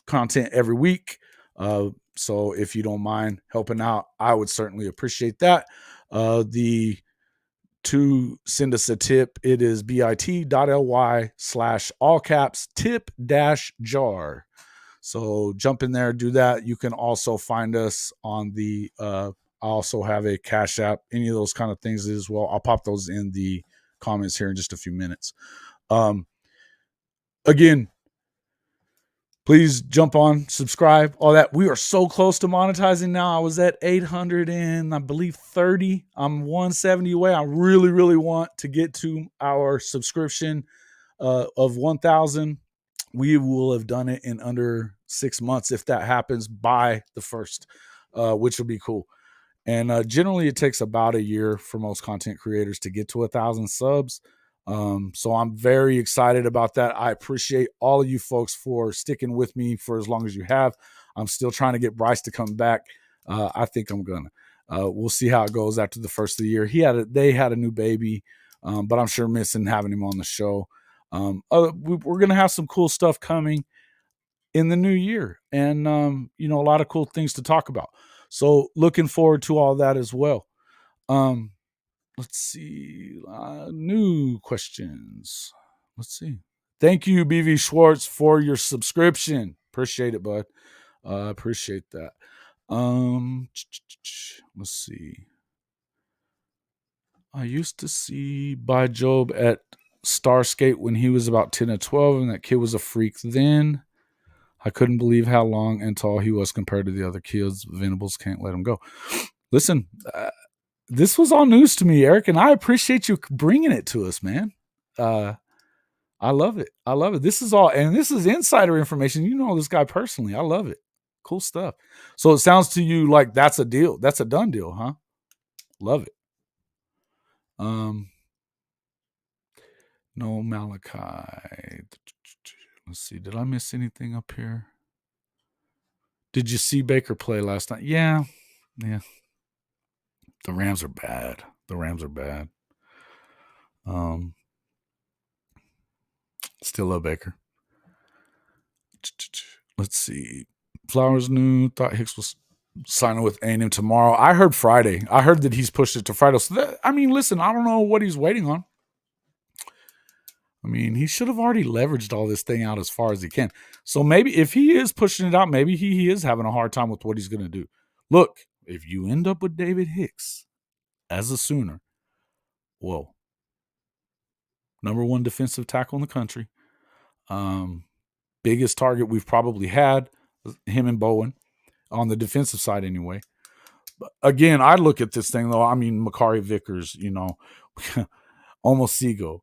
content every week. So if you don't mind helping out, I would certainly appreciate that. To send us a tip, it is bit.ly/all caps tip-jar. So jump in there, do that. You can also find us on the I also have a Cash App, any of those kind of things as well. I'll pop those in the comments here in just a few minutes. Again, please jump on, subscribe, all that. We are so close to monetizing now. I was at 800 and I believe 30. I'm 170 away. I really, really want to get to our subscription of 1,000. We will have done it in under 6 months if that happens by the 1st, which will be cool. And generally, it takes about a year for most content creators to get to 1,000 subs. So I'm very excited about that. I appreciate all of you folks for sticking with me for as long as you have. I'm still trying to get Bryce to come back. I think I'm gonna. We'll see how it goes after the first of the year. They had a new baby, but I'm sure missing having him on the show. We're gonna have some cool stuff coming in the new year, and a lot of cool things to talk about. So looking forward to all that as well. Let's see. New questions. Let's see. Thank you, BV Schwartz, for your subscription. Appreciate it, bud. Appreciate that. Let's see. I used to see by Job at Starskate when he was about 10 or 12, and that kid was a freak then. I couldn't believe how long and tall he was compared to the other kids. Venables can't let him go. Listen, this was all news to me, Eric, and I appreciate you bringing it to us, man. I love it. I love it. This is insider information. You know this guy personally. I love it. Cool stuff. So it sounds to you like that's a deal. That's a done deal, huh? Love it. No Malachi. Let's see. Did I miss anything up here? Did you see Baker play last night? Yeah. The Rams are bad. Still love Baker. Let's see. Flowers new. Thought Hicks was signing with A&M tomorrow. I heard Friday. I heard that he's pushed it to Friday. So listen, I don't know what he's waiting on. He should have already leveraged all this thing out as far as he can. So maybe if he is pushing it out, maybe he is having a hard time with what he's going to do. Look, if you end up with David Hicks as a Sooner, whoa. Number 1 defensive tackle in the country. Biggest target we've probably had, him and Bowen, on the defensive side anyway. again, I look at this thing though. I mean, Makari Vickers, Omosigho,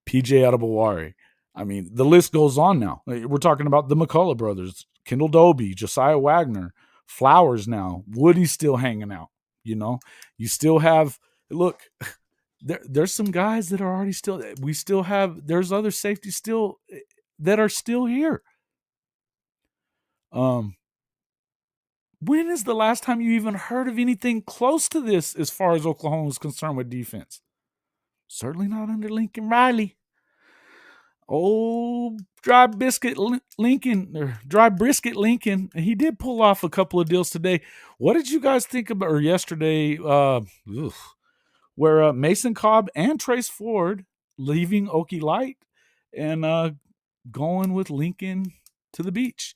PJ Adebawore. I mean, the list goes on now. We're talking about the McCullough brothers, Kendall Doby, Josiah Wagner, Flowers now. Woody's still hanging out. You still have, look, there's some guys that are already still, we still have, there's other safeties still that are still here. When is the last time you even heard of anything close to this as far as Oklahoma is concerned with defense? Certainly not under Lincoln Riley. Oh, dry brisket Lincoln. He did pull off a couple of deals today. What did you guys think about, or yesterday, where Mason Cobb and Trace Ford leaving Okie Light and going with Lincoln to the beach?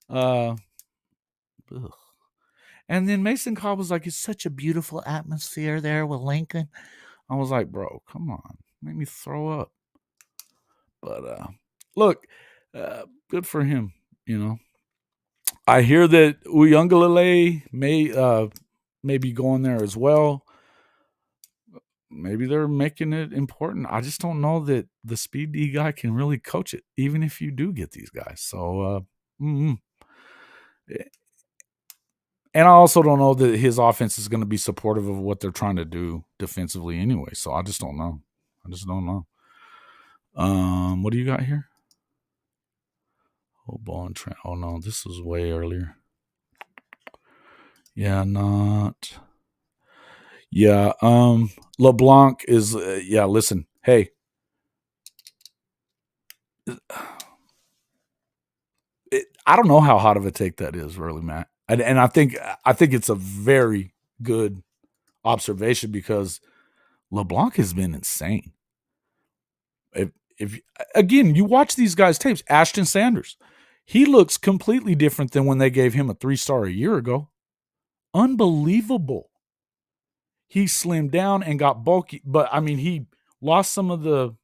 And then Mason Cobb was like, it's such a beautiful atmosphere there with Lincoln. I was like, bro, come on. Make me throw up. But look, good for him, I hear that Uyangalele may be going there as well. Maybe they're making it important. I just don't know that the speed D guy can really coach it, even if you do get these guys. So, and I also don't know that his offense is going to be supportive of what they're trying to do defensively anyway. So I just don't know. What do you got here? Oh, Bowen Trent. Oh no, this was way earlier. Yeah, not. Yeah, LeBlanc is. Listen, hey, I don't know how hot of a take that is, really, Matt. And I think it's a very good observation because LeBlanc has been insane. If again, you watch these guys' tapes, Ashton Sanders, he looks completely different than when they gave him a 3-star a year ago. Unbelievable. He slimmed down and got bulky, but I mean, he lost some of the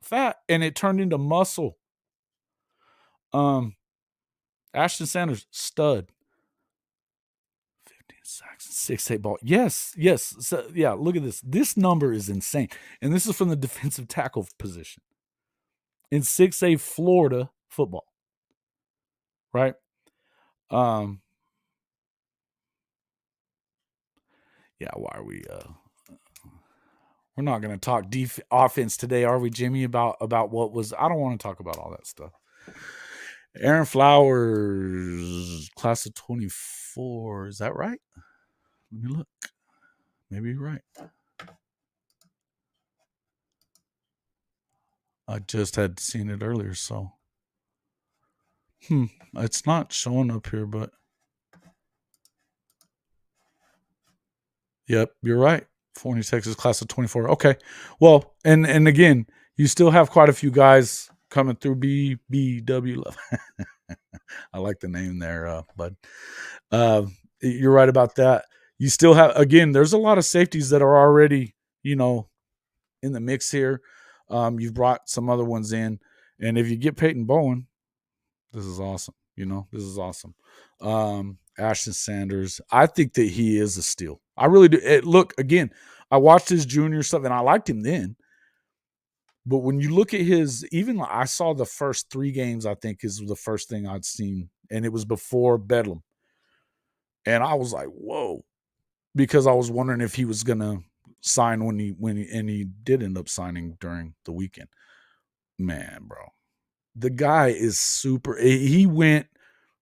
fat and it turned into muscle. Ashton Sanders, stud. 15 sacks, 6-8 ball. Yes. So, yeah, look at this. This number is insane. And this is from the defensive tackle position in 6A Florida football. Right? Why are we we're not going to talk offense today, are we, Jimmy, about what was, I don't want to talk about all that stuff. Aaron Flowers, class of 24. Is that right? Let me look. Maybe you're right. I just had seen it earlier, so. It's not showing up here, but. Yep, you're right. Forney, Texas, class of 24. Okay. Well, and again, you still have quite a few guys coming through BBW. I like the name there, bud. You're right about that. You still have, again, there's a lot of safeties that are already, in the mix here. You've brought some other ones in. And if you get Peyton Bowen, this is awesome. This is awesome. Ashton Sanders, I think that he is a steal. I really do. Look, again, I watched his junior stuff and I liked him then. But when you look at I saw the first 3 games, I think is the first thing I'd seen. And it was before Bedlam. And I was like, whoa. Because I was wondering if he was going to sign and he did end up signing during the weekend. Man, bro. The guy is super. He went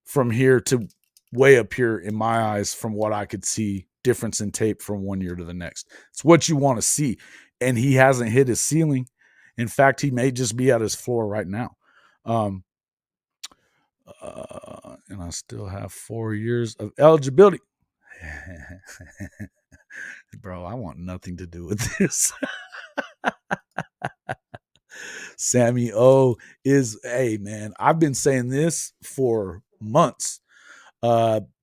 from here to way up here in my eyes from what I could see, difference in tape from one year to the next. It's what you want to see. And he hasn't hit his ceiling. In fact, he may just be at his floor right now. And I still have 4 years of eligibility. Bro, I want nothing to do with this. Sammy O is, hey, man, I've been saying this for months.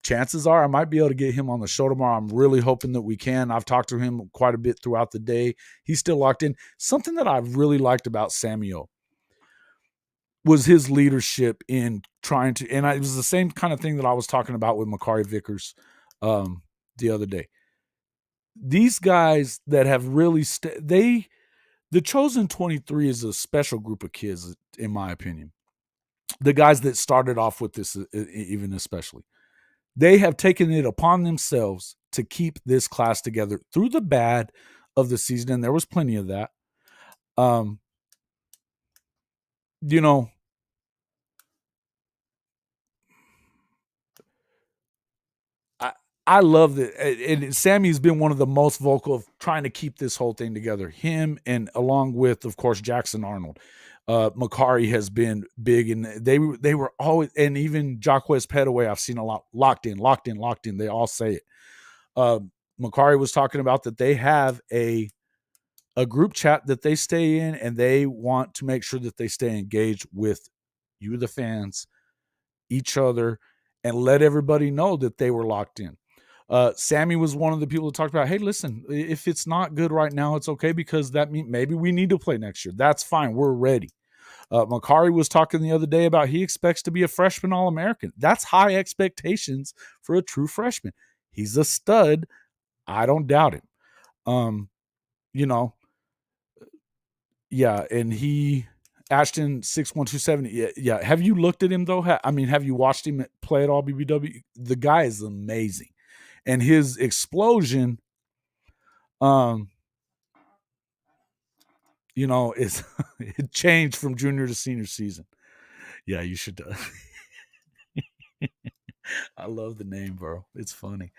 Chances are I might be able to get him on the show tomorrow. I'm really hoping that we can. I've talked to him quite a bit throughout the day. He's still locked in. Something that I really liked about Sammy O was his leadership in trying to, and it was the same kind of thing that I was talking about with Makari Vickers the other day. These guys that have really the chosen 23 is a special group of kids, in my opinion. The guys that started off with this, even especially, they have taken it upon themselves to keep this class together through the bad of the season, and there was plenty of that. You know, I love that. And Sammy's been one of the most vocal of trying to keep this whole thing together. Him, and along with, of course, Jackson Arnold. Makari has been big, and they were always, and even Jaquaize Pettaway, I've seen a lot, locked in. They all say it. Makari was talking about that they have a group chat that they stay in, and they want to make sure that they stay engaged with you, the fans, each other, and let everybody know that they were locked in. Sammy was one of the people who talked about, hey, listen, if it's not good right now, it's okay, because that means maybe we need to play next year. That's fine. We're ready. Makari was talking the other day about he expects to be a freshman All-American. That's high expectations for a true freshman. He's a stud. I don't doubt him. Yeah, and Ashton 61270. Yeah. Have you looked at him though? Have you watched him play at all BBW? The guy is amazing, and his explosion, is it changed from junior to senior season. Yeah, you should. I love the name, bro. It's funny.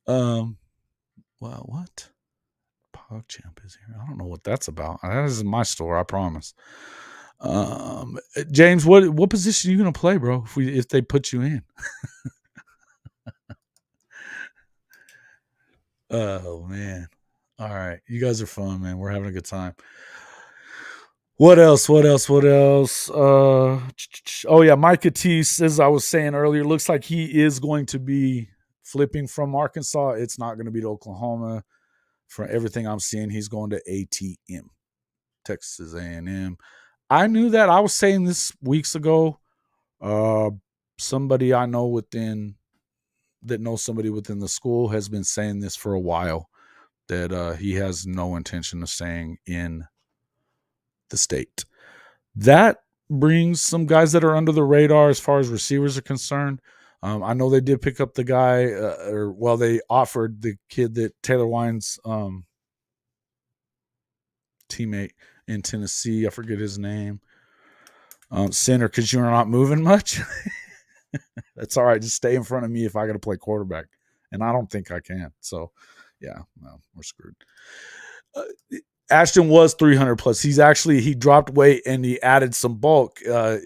Wow, what? PogChamp is here. I don't know what that's about. That isn't my store, I promise. James, what position are you gonna play, bro? If they put you in? Oh man. All right. You guys are fun, man. We're having a good time. What else? Oh yeah, Micah T, as I was saying earlier, looks like he is going to be flipping from Arkansas. It's not going to be to Oklahoma. From everything I'm seeing, he's going to ATM, Texas A&M. I knew that. I was saying this weeks ago. Somebody I know that knows somebody within the school has been saying this for a while, that he has no intention of staying in the state. That brings some guys that are under the radar as far as receivers are concerned. I know they did pick up the guy, they offered the kid that Taylor Wine's teammate in Tennessee. I forget his name. Center, because you're not moving much. That's all right. Just stay in front of me if I got to play quarterback. And I don't think I can. So, yeah, no, we're screwed. Ashton was 300 plus. He dropped weight and he added some bulk. I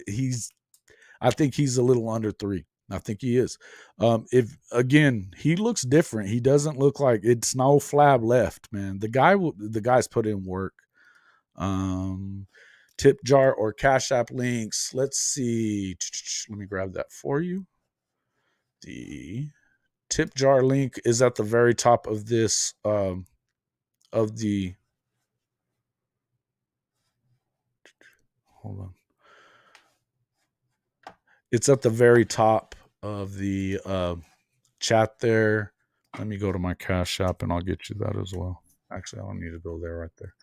think he's a little under 3. I think he is. He looks different. He doesn't look like it's no flab left, man. The guy's put in work. Tip jar or Cash App links. Let's see. Let me grab that for you. The tip jar link is at the very top of this, hold on. It's at the very top of the chat there. Let me go to my Cash App and I'll get you that as well. Actually, I don't need to go there right there.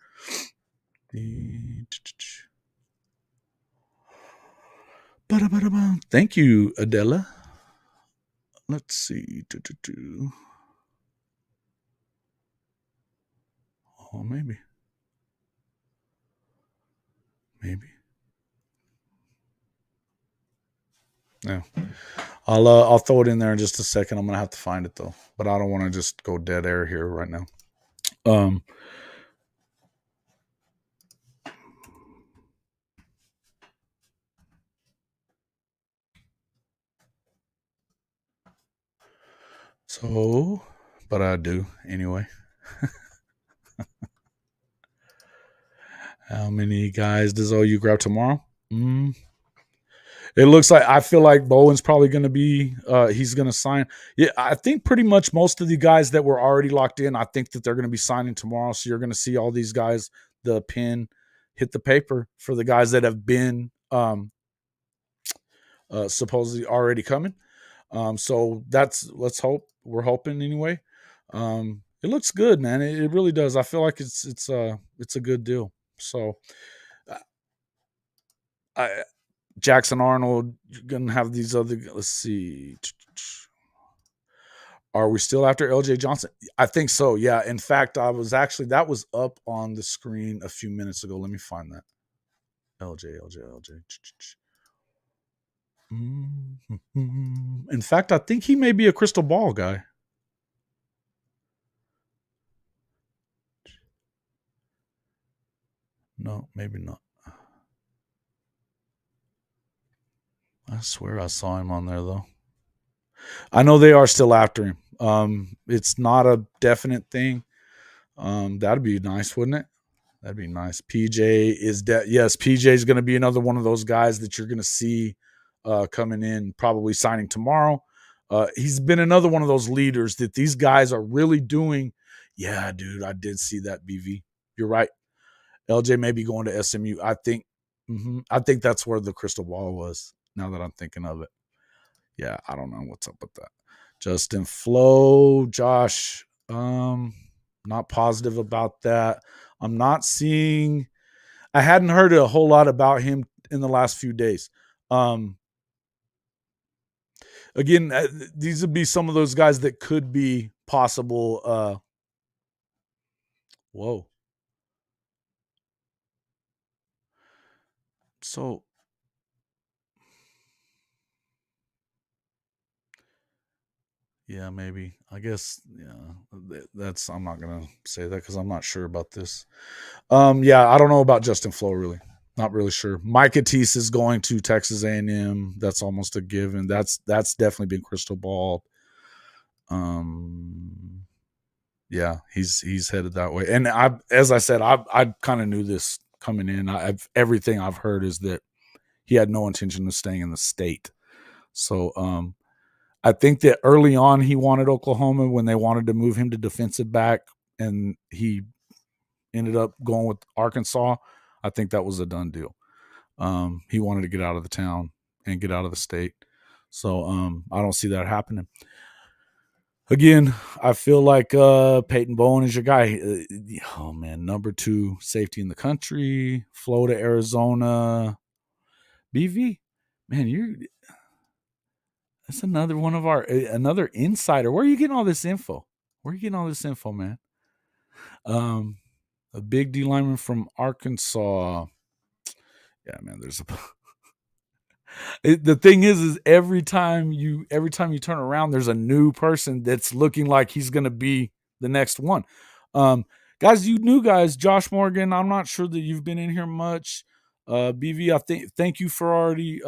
Thank you, Adela. Let's see. Oh, maybe. Yeah. I'll throw it in there in just a second. I'm gonna have to find it though, but I don't want to just go dead air here right now. But I do anyway. How many guys does OU grab tomorrow? It looks like, I feel like Bowen's probably going to be, he's going to sign. Yeah, I think pretty much most of the guys that were already locked in, I think that they're going to be signing tomorrow. So you're going to see all these guys, the pin hit the paper for the guys that have been supposedly already coming. So let's hope, we're hoping anyway. It looks good, man. It really does. I feel like it's a good deal. So I Jackson Arnold, you're gonna have these other. Let's see. Are we still after LJ Johnson? I think so. Yeah. In fact, that was up on the screen a few minutes ago. Let me find that. LJ. In fact, I think he may be a crystal ball guy. No, maybe not. I swear I saw him on there though. I know they are still after him. It's not a definite thing. That'd be nice, wouldn't it? That'd be nice. PJ is yes, PJ is going to be another one of those guys that you're going to see coming in, probably signing tomorrow. He's been another one of those leaders that these guys are really doing. Yeah, dude, I did see that, BV. You're right. LJ may be going to SMU. I think that's where the crystal ball was, now that I'm thinking of it. Yeah, I don't know what's up with that. Justin Flo, Josh, not positive about that. I'm not seeing, I hadn't heard a whole lot about him in the last few days. Again, these would be some of those guys that could be possible. Whoa. So, yeah, maybe. I guess, yeah, that's, I'm not going to say that because I'm not sure about this. Yeah, I don't know about Justin Flo, really. Not really sure. Mike Atis is going to Texas A&M. That's almost a given. That's definitely been crystal balled. Yeah, he's headed that way. And as I said, I kind of knew this coming in. Everything I've heard is that he had no intention of staying in the state. So I think that early on he wanted Oklahoma when they wanted to move him to defensive back, and he ended up going with Arkansas. I think that was a done deal. He wanted to get out of the town and get out of the state. So I don't see that happening. Again, I feel like Peyton Bowen is your guy. Oh man, number 2 safety in the country, Florida, Arizona, BV. Man, that's another one of another insider. Where are you getting all this info? Man? A big D lineman from Arkansas. Yeah, man. The thing is every time you turn around, there's a new person that's looking like he's going to be the next one. Guys, you new guys, Josh Morgan. I'm not sure that you've been in here much. BV, I thank you for already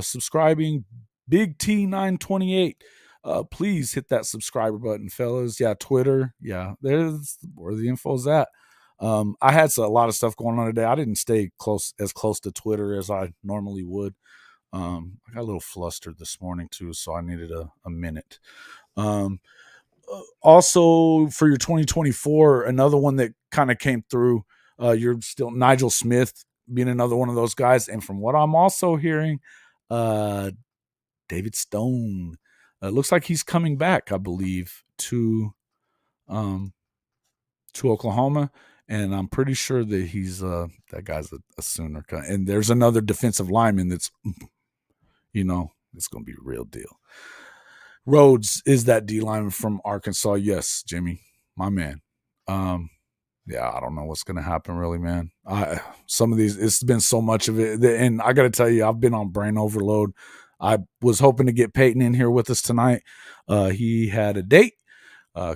subscribing. Big T928. Please hit that subscriber button, fellas. Yeah, Twitter. Yeah, there's where the info's at. I had a lot of stuff going on today. I didn't stay as close to Twitter as I normally would. I got a little flustered this morning too, so I needed a minute. Also, for your 2024, another one that kind of came through. You're still Nigel Smith being another one of those guys, and from what I'm also hearing, David Stone. It looks like he's coming back, I believe, to Oklahoma, and I'm pretty sure that he's that guy's a Sooner. And there's another defensive lineman that's, it's going to be a real deal. Rhodes is that D lineman from Arkansas. Yes, Jimmy, my man. Yeah, I don't know what's going to happen, really, man. Some of these, it's been so much of it, and I got to tell you, I've been on brain overload. I was hoping to get Peyton in here with us tonight. He had a date.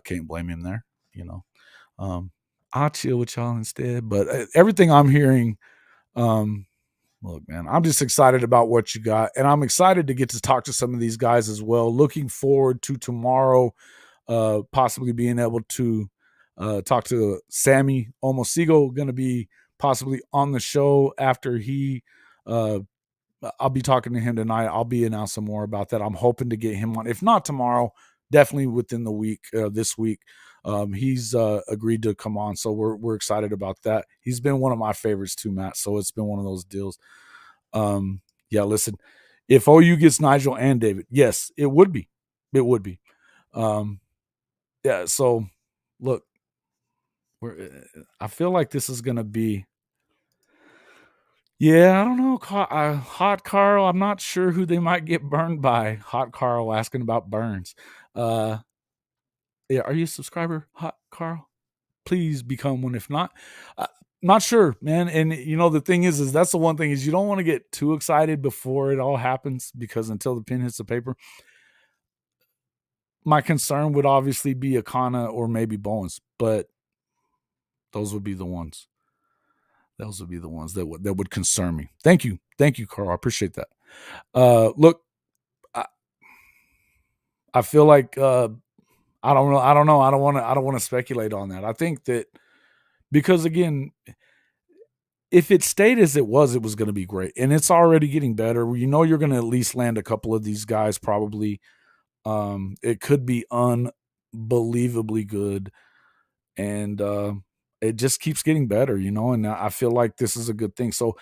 Can't blame him there, I'll chill with y'all instead. But everything I'm hearing, look, man, I'm just excited about what you got, and I'm excited to get to talk to some of these guys as well. Looking forward to tomorrow, possibly being able to talk to Sammy Omosigho, going to be possibly on the show after he. I'll be talking to him tonight. I'll be announcing more about that. I'm hoping to get him on, if not tomorrow, definitely within the week. This week, he's agreed to come on, so we're excited about that. He's been one of my favorites too, Matt. So it's been one of those deals. Yeah, listen, If OU gets Nigel and David, yes, it would be. It would be. Yeah. So, look, I feel like this is going to be. Yeah, I don't know. Hot Carl. I'm not sure who they might get burned by. Hot Carl asking about Burns. Yeah, are you a subscriber, Hot Carl? Please become one. If not, not sure, man. And the thing is that's the one thing is you don't want to get too excited before it all happens, because until the pen hits the paper, my concern would obviously be Akana or maybe Bowens, but those would be the ones. Those would be the ones that would concern me. Thank you, Carl. I appreciate that. Look, I feel like I don't know. I don't want to speculate on that. I think that because again, if it stayed as it was going to be great, and it's already getting better. You're going to at least land a couple of these guys. Probably, it could be unbelievably good, and it just keeps getting better. And I feel like this is a good thing. So,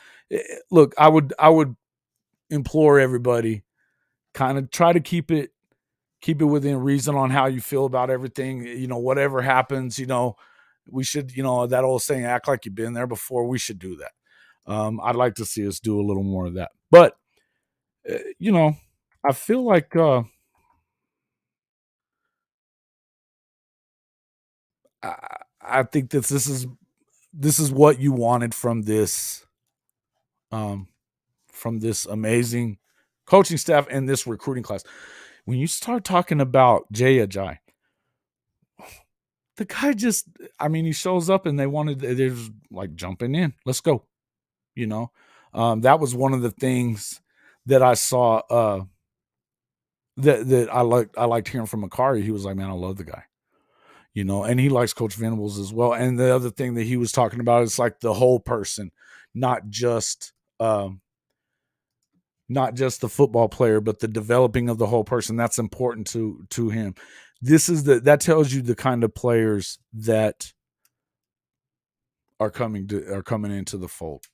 look, I would implore everybody, kind of try to keep it within reason on how you feel about everything. Whatever happens, we should, that old saying, act like you've been there before. We should do that. I'd like to see us do a little more of that. But, I feel like I think that this is what you wanted from this amazing coaching staff and this recruiting class. When you start talking about Jay Ajayi, the guy just, he shows up and they're just like jumping in. Let's go. That was one of the things that I saw that I liked hearing from Makari. He was like, man, I love the guy, and he likes Coach Venables as well. And the other thing that he was talking about is like the whole person, not just the football player, but the developing of the whole person. That's important to him. That tells you the kind of players that are coming into the fold.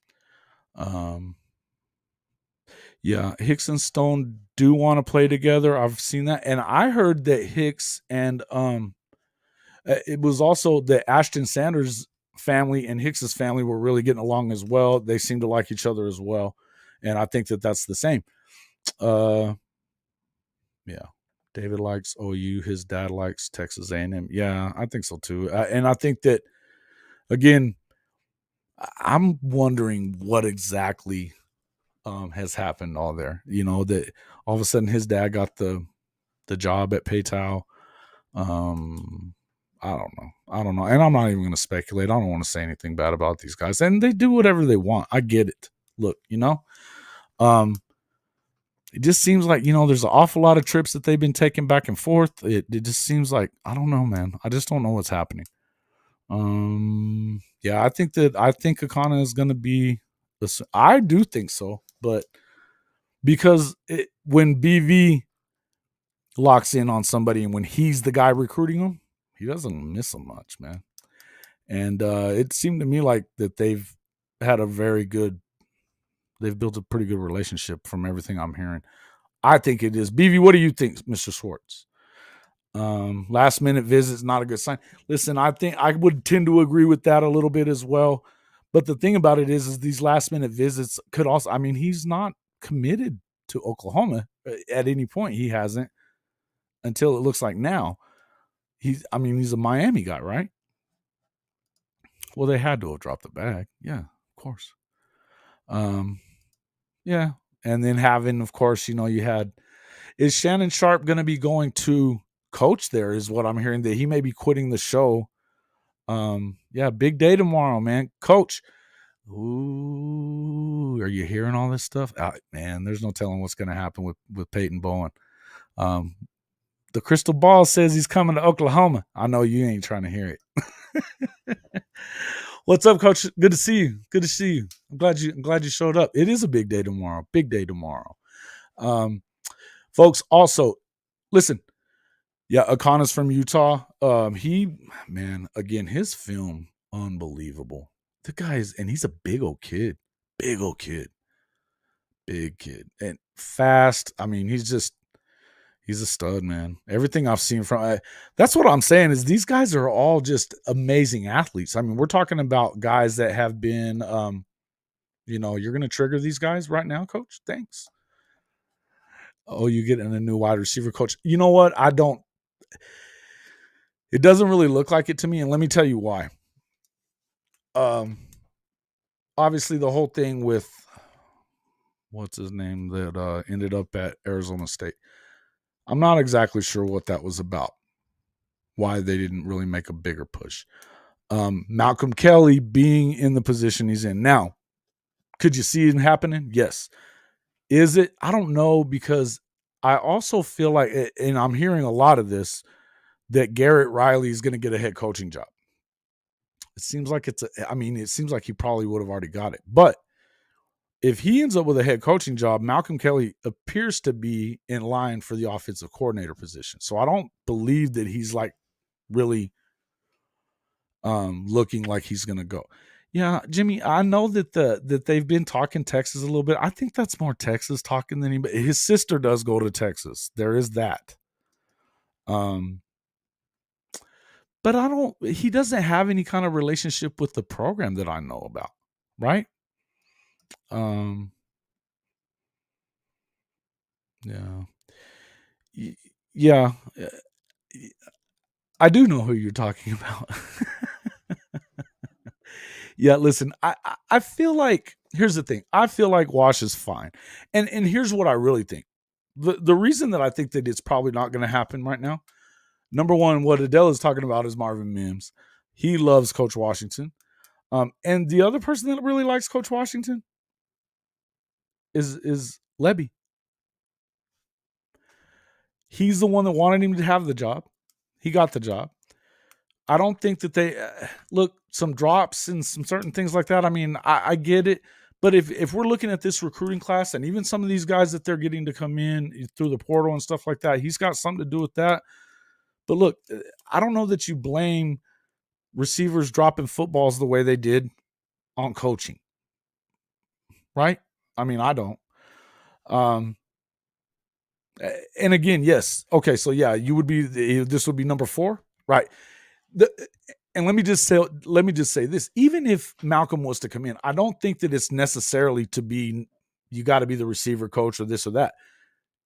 Yeah, Hicks and Stone do want to play together. I've seen that, and I heard that Hicks and it was also the Ashton Sanders family and Hicks's family were really getting along as well. They seem to like each other as well, and I think that that's the same. Yeah, David likes OU. His dad likes Texas A&M. Yeah, I think so too. And I think that again, I'm wondering what exactly has happened all there. That all of a sudden his dad got the job at Peyton. I don't know. And I'm not even going to speculate. I don't want to say anything bad about these guys. And they do whatever they want. I get it. Look, it just seems like, there's an awful lot of trips that they've been taking back and forth. It just seems like, I don't know, man. I just don't know what's happening. Yeah, I think Akana is going to be, I do think so, but because when BV locks in on somebody and when he's the guy recruiting them, he doesn't miss them much, man. And it seemed to me like that they've built a pretty good relationship from everything I'm hearing. I think it is. BV, what do you think, Mr. Schwartz? Last minute visits, not a good sign. Listen, I think I would tend to agree with that a little bit as well. But the thing about it is these last minute visits could also, he's not committed to Oklahoma at any point. He hasn't until it looks like now. He's a Miami guy, right? Well, they had to have dropped the bag. Yeah, of course. Yeah. And then having, of course, you had, is Shannon Sharp going to be going to coach there is what I'm hearing, that he may be quitting the show. Yeah, big day tomorrow, man. Coach. Ooh, are you hearing all this stuff? Man, there's no telling what's going to happen with Peyton Bowen. The crystal ball says he's coming to Oklahoma. I know you ain't trying to hear it. What's up, Coach? Good to see you. Good to see you. I'm glad you showed up. It is a big day tomorrow. Big day tomorrow. Folks, also, listen. Yeah, Akana's from Utah. Again, his film, unbelievable. The guy's, and he's a big old kid. Big old kid. big kid and fast. I mean, he's a stud, man. Everything I've seen from that's what I'm saying is these guys are all just amazing athletes. I mean, we're talking about guys that have been, you're going to trigger these guys right now, coach. Thanks. Oh, you getting a new wide receiver coach. You know what? It doesn't really look like it to me. And let me tell you why. Obviously the whole thing with what's his name that ended up at Arizona State. I'm not exactly sure what that was about. Why they didn't really make a bigger push. Malcolm Kelly being in the position he's in. Now, could you see it happening? Yes. Is it? I don't know, because I also feel like, and I'm hearing a lot of this, that Garrett Riley is going to get a head coaching job. It seems like it seems like he probably would have already got it. But if he ends up with a head coaching job, Malcolm Kelly appears to be in line for the offensive coordinator position. So I don't believe that he's like really looking like he's going to go. Yeah, Jimmy, I know that they've been talking Texas a little bit. I think that's more Texas talking than anybody. His sister does go to Texas. There is that. But he doesn't have any kind of relationship with the program that I know about, right? Yeah. Yeah. I do know who you're talking about. Yeah, listen, I feel like, here's the thing. I feel like Wash is fine. And here's what I really think. The reason that I think that it's probably not going to happen right now, number one, what Adele is talking about is Marvin Mims. He loves Coach Washington. And the other person that really likes Coach Washington is Lebby. He's the one that wanted him to have the job. He got the job. I don't think that they look, some drops and some certain things like that. I mean, I get it. But if we're looking at this recruiting class and even some of these guys that they're getting to come in through the portal and stuff like that, he's got something to do with that. But look, I don't know that you blame receivers dropping footballs the way they did on coaching. Right? I mean, I don't. And again, yes. Okay, so yeah, this would be number 4. Right. And let me just say this. Even if Malcolm was to come in, I don't think that it's necessarily to be, you got to be the receiver coach or this or that.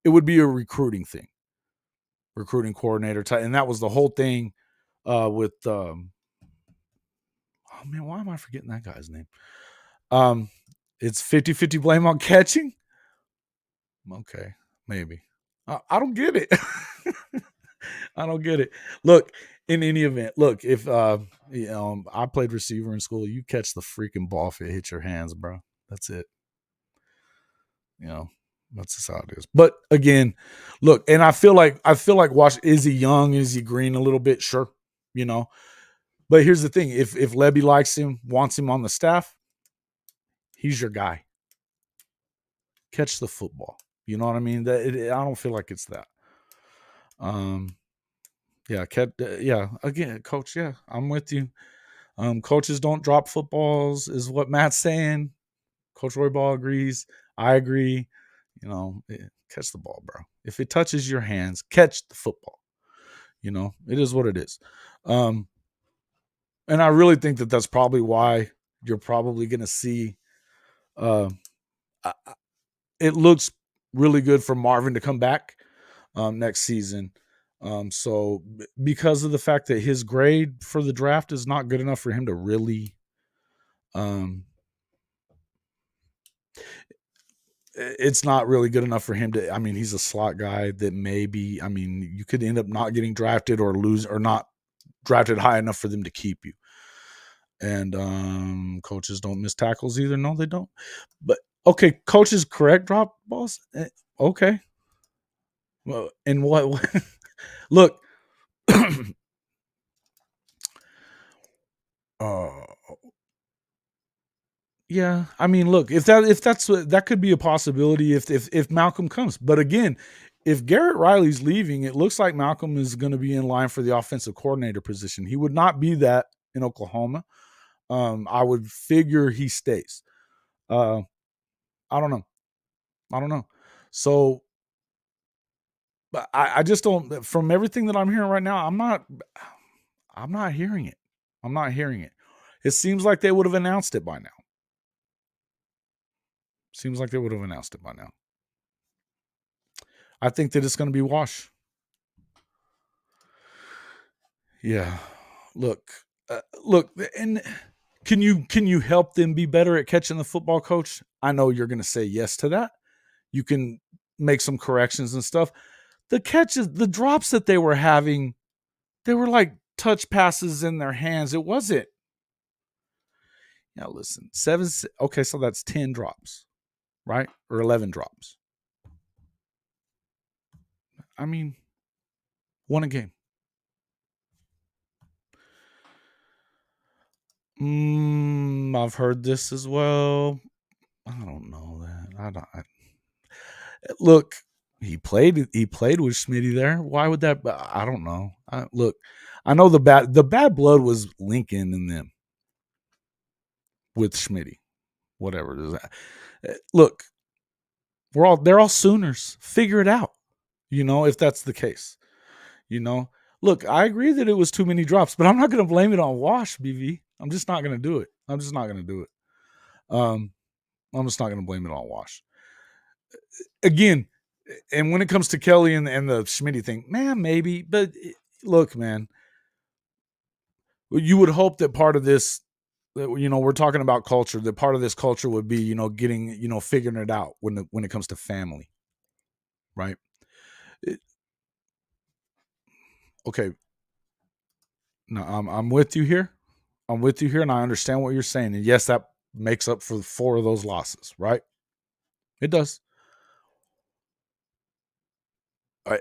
It would be a recruiting thing, recruiting coordinator type. And that was the whole thing with, oh man, why am I forgetting that guy's name? It's 50-50 blame on catching. Okay, maybe. I don't get it. I don't get it. Look, in any event, look, if I played receiver in school, you catch the freaking ball if it hits your hands, bro. That's it. That's just how it is. But again, look, and I feel like Wash, is he young? Is he green a little bit? Sure. But here's the thing. If Lebby likes him, wants him on the staff, he's your guy. Catch the football. You know what I mean? I don't feel like it's that. Yeah. Again, coach. Yeah, I'm with you. Coaches don't drop footballs, is what Matt's saying. Coach Roy Ball agrees. I agree. Catch the ball, bro. If it touches your hands, catch the football. It is what it is. And I really think that that's probably why you're probably going to see. It looks really good for Marvin to come back next season. So because of the fact that his grade for the draft is not good enough for him to really, it's not really good enough for him to, he's a slot guy that maybe, you could end up not getting drafted or lose or not drafted high enough for them to keep you. And coaches don't miss tackles either. No, they don't. But okay, coaches correct drop balls. Okay. Well, and what look, yeah, look, if that's that could be a possibility if Malcolm comes. But again, if Garrett Riley's leaving, it looks like Malcolm is going to be in line for the offensive coordinator position. He would not be that in Oklahoma. I would figure he stays. I don't know. I don't know. So, but I just don't. From everything that I'm hearing right now, I'm not hearing it. I'm not hearing it. It seems like they would have announced it by now. I think that it's going to be wash. Yeah. Look, and can you help them be better at catching the football, coach? I know you're going to say yes to that. You can make some corrections and stuff. The catches, the drops that they were having, they were like touch passes in their hands. It wasn't. Now listen, 7. Okay, so that's 10 drops, right? Or 11 drops. I mean, 1 a game. I've heard this as well. I don't know that. Look, he played with Schmitty there. Why would that? I don't know. Look, I know the bad blood was Lincoln and them with Schmitty. Whatever it is. Look, they're all Sooners. Figure it out. If that's the case. Look, I agree that it was too many drops, but I'm not going to blame it on Wash, BV. I'm just not going to do it. I'm just not going to blame it on Wash. Again, and when it comes to Kelly and the Schmitty thing, man, maybe. But look, man, you would hope that part of this, we're talking about culture, that part of this culture would be, getting, figuring it out when it comes to family, right? Okay. No, I'm with you here. And I understand what you're saying. And yes, that makes up for 4 of those losses, right? It does.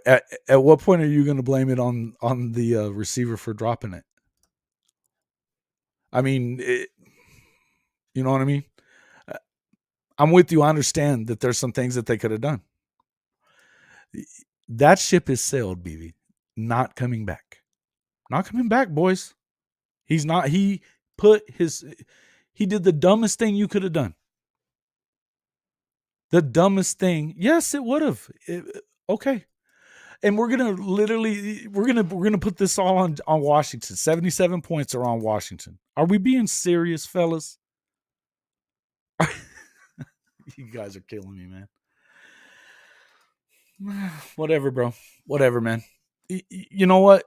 At what point are you going to blame it on the receiver for dropping it? I mean, you know what I mean? I'm with you. I understand that there's some things that they could have done. That ship is sailed, BB. Not coming back. Not coming back, boys. He's not. He did the dumbest thing you could have done. The dumbest thing. Yes, it would have. Okay. And we're gonna put this all on Washington. 77 points are on Washington. Are we being serious, fellas? You guys are killing me, man. Whatever, bro. Whatever, man. You know what?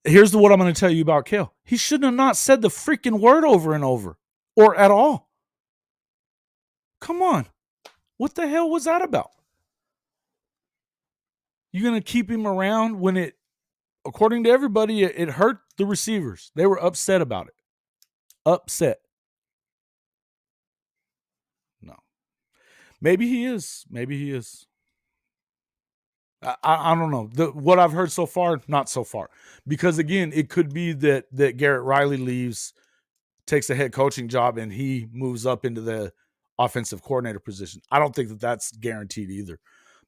Here's what I'm going to tell you about Kale. He shouldn't have not said the freaking word over and over or at all. Come on. What the hell was that about? You're going to keep him around when it, according to everybody, it hurt the receivers. They were upset about it. Upset. No. Maybe he is. I don't know. What I've heard so far, not so far. Because, again, it could be that Garrett Riley leaves, takes a head coaching job, and he moves up into the offensive coordinator position. I don't think that that's guaranteed either.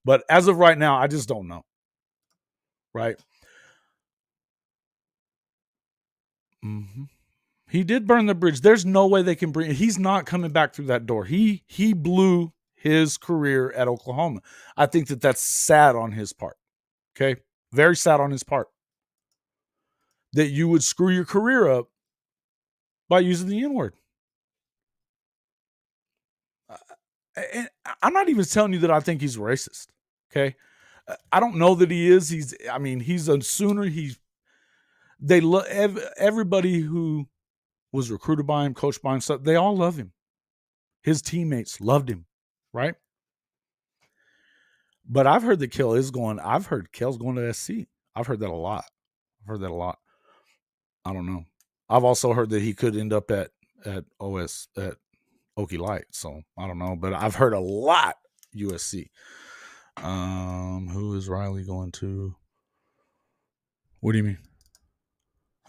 But as of right now, I just don't know. Right? Mm-hmm. He did burn the bridge. There's no way they can bring. He's not coming back through that door. He blew his career at Oklahoma. I think that that's sad on his part. Okay? Very sad on his part. That you would screw your career up by using the N-word. And I'm not even telling you that I think he's racist. Okay? I don't know that he is. He's a Sooner. Everybody who was recruited by him, coached by him, stuff, they all love him. His teammates loved him, right? But I've heard that Kale's going to SC. I've heard that a lot. I don't know. I've also heard that he could end up at Okie Light. So I don't know, but I've heard a lot USC. Who is Riley going to? What do you mean?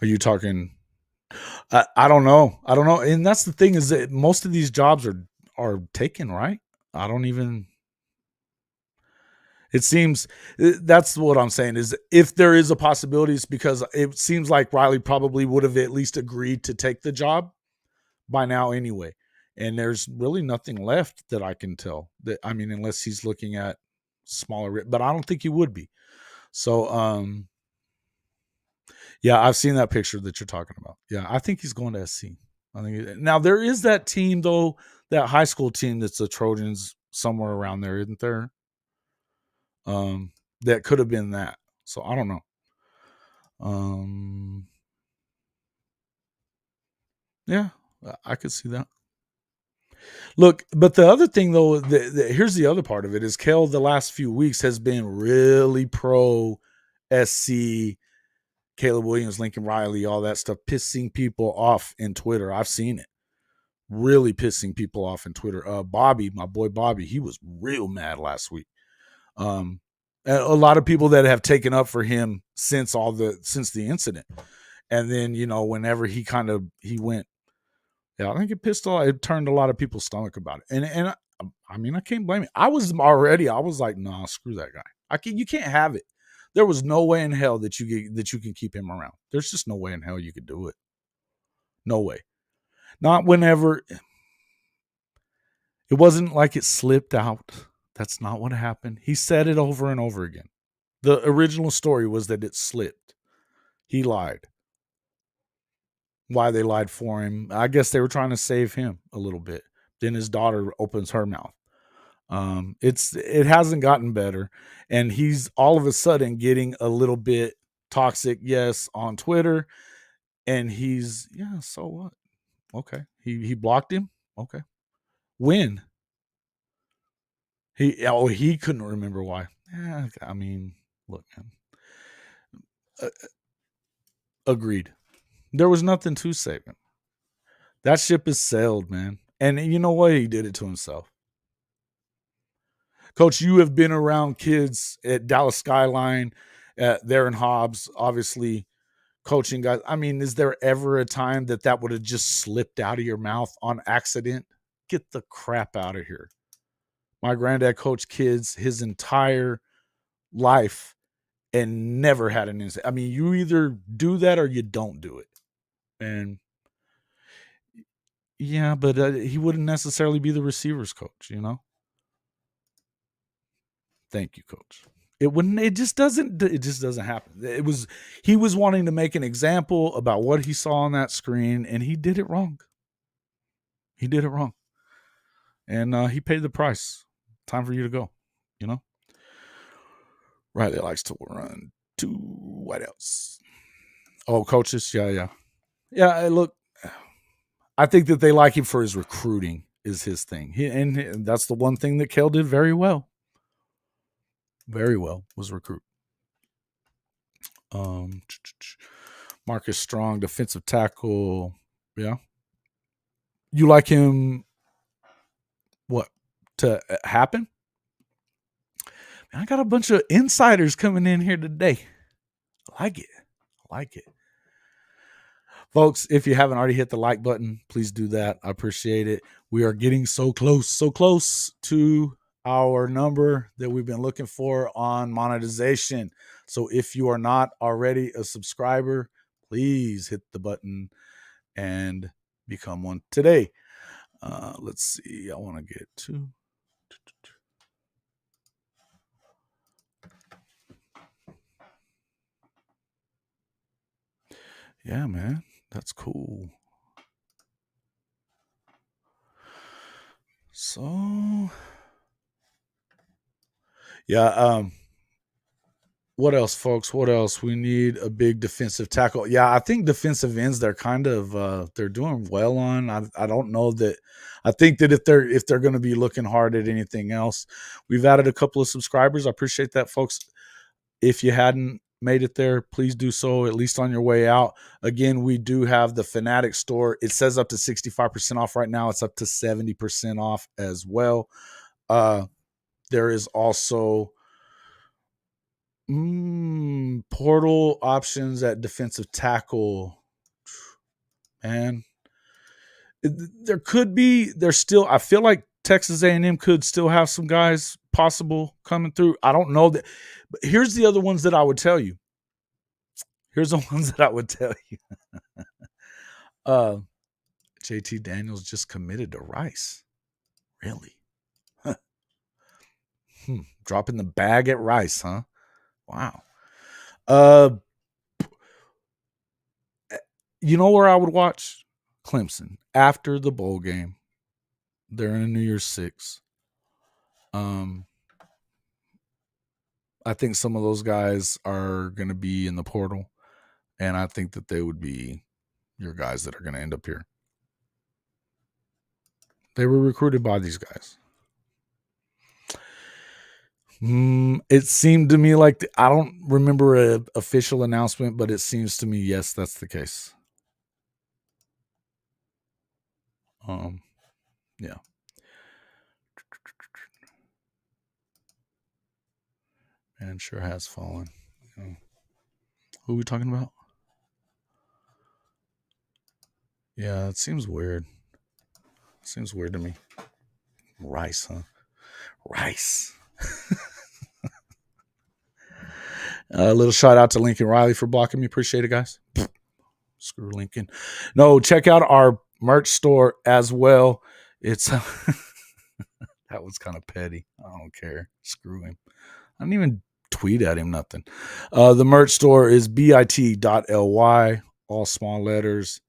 Are you talking? I don't know. And that's the thing, is that most of these jobs are taken, right? I don't even. It seems, that's what I'm saying, is if there is a possibility, it's because it seems like Riley probably would have at least agreed to take the job by now anyway. and there's really nothing left that I can tell. That I mean, unless he's looking at smaller, but I don't think he would be. So, yeah, I've seen that picture that you're talking about. Yeah, I think he's going to SC. I think now there is that team though, that high school team that's the Trojans somewhere around there, isn't there? That could have been that. So I don't know. Yeah, I could see that. Look, but the other thing though, here's the other part of it is Kel the last few weeks has been really pro SC, Caleb Williams, Lincoln Riley, all that stuff, pissing people off in Twitter. I've seen it. Really pissing people off in Twitter. Bobby, my boy Bobby, he was real mad last week. A lot of people that have taken up for him since the incident. And then, whenever he went, yeah, I think it turned a lot of people's stomach about it. And I mean, I can't blame it. I was like, nah, screw that guy. You can't have it. There was no way in hell that you can keep him around. There's just no way in hell you could do it. No way. Not whenever. It wasn't like it slipped out. That's not what happened. He said it over and over again. The original story was that it slipped. He lied. Why they lied for him? I guess they were trying to save him a little bit. Then his daughter opens her mouth. It hasn't gotten better, and he's all of a sudden getting a little bit toxic, yes, on Twitter, and so what? Okay, he blocked him. Okay, when he couldn't remember why. Yeah, I mean, look, man. Agreed. There was nothing to save him. That ship is sailed, man. And you know what? He did it to himself. Coach, you have been around kids at Dallas Skyline, there in Hobbs, obviously coaching guys. I mean, is there ever a time that would have just slipped out of your mouth on accident? Get the crap out of here. My granddad coached kids his entire life and never had an incident. I mean, you either do that or you don't do it. And yeah, but he wouldn't necessarily be the receivers coach, Thank you, coach. It just doesn't happen. He was wanting to make an example about what he saw on that screen, and he did it wrong. And he paid the price. Time for you to go, Riley likes to run 2 wideouts. Oh, coaches, yeah. Look, I think that they like him for his recruiting is his thing. And that's the one thing that Kel did very well. Very well was recruit. Marcus Strong, defensive tackle. Yeah. You like him what? To happen? I got a bunch of insiders coming in here today. I like it. Folks, if you haven't already hit the like button, please do that. I appreciate it. We are getting so close to our number that we've been looking for on monetization. So if you are not already a subscriber, please hit the button and become one today. Let's see. I want to get to. Yeah, man. That's cool. So, yeah. What else, folks? What else? We need a big defensive tackle. Yeah, I think defensive ends they're kind of they're doing well on. I don't know that. I think that if they're going to be looking hard at anything else, we've added a couple of subscribers. I appreciate that, folks. If you hadn't made it there, please do so, at least on your way out. Again, we do have the Fanatic store. It says up to 65% off right now. It's up to 70% off as well. There is also portal options at defensive tackle. Man, I feel like Texas A&M could still have some guys possible coming through. I don't know that. But here's the other ones that I would tell you. JT Daniels just committed to Rice. Really? Huh. Dropping the bag at Rice, huh? Wow. You know where I would watch? Clemson. After the bowl game. They're in a New Year's 6. I think some of those guys are going to be in the portal, and I think that they would be your guys that are going to end up here. They were recruited by these guys. It seemed to me like I don't remember an official announcement, but it seems to me, yes, that's the case. Yeah. Man, sure has fallen. Who are we talking about? Yeah, it seems weird. Seems weird to me. Rice, huh? Rice. A little shout out to Lincoln Riley for blocking me. Appreciate it, guys. Screw Lincoln. No, check out our merch store as well. It's that was kind of petty. I don't care. Screw him. I didn't even tweet at him nothing. The merch store is bit.ly, all small letters,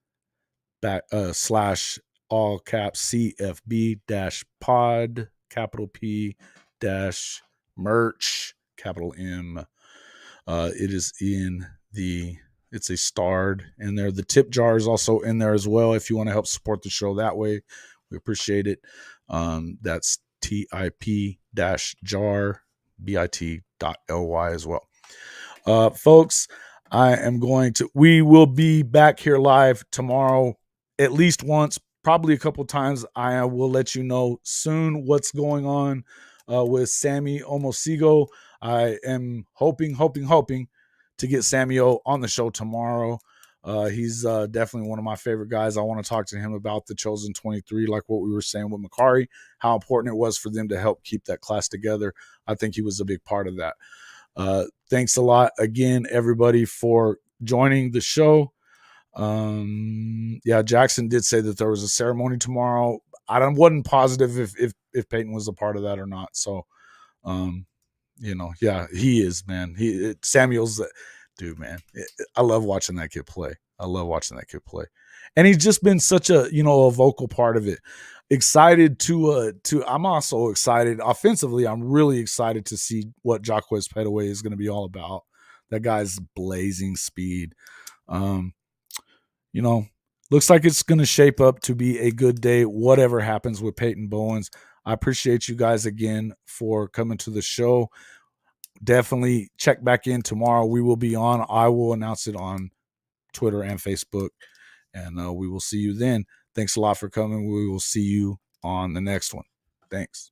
/ all caps CFB -pod, capital P -merch, capital M. It is in it's a starred in there. The tip jar is also in there as well. If you want to help support the show that way, we appreciate it. That's TIP-jar, bit.ly as well. Folks, we will be back here live tomorrow at least once, probably a couple times. I will let you know soon what's going on with Sammy Omosigho. I am hoping to get Samuel on the show tomorrow. He's definitely one of my favorite guys. I want to talk to him about the Chosen 23, like what we were saying with Makari, how important it was for them to help keep that class together. I think he was a big part of that. Thanks a lot again, everybody, for joining the show. Yeah, Jackson did say that there was a ceremony tomorrow. I wasn't positive if Peyton was a part of that or not. So, yeah, he is, man. Samuel's dude, man. I love watching that kid play. And he's just been such a vocal part of it. Excited I'm also excited offensively. I'm really excited to see what Jaquaize Pettaway is going to be all about. That guy's blazing speed. Looks like it's going to shape up to be a good day, whatever happens with Peyton Bowens. I appreciate you guys again for coming to the show. Definitely check back in tomorrow. We will be on. I will announce it on Twitter and Facebook, and we will see you then. Thanks a lot for coming. We will see you on the next one. Thanks.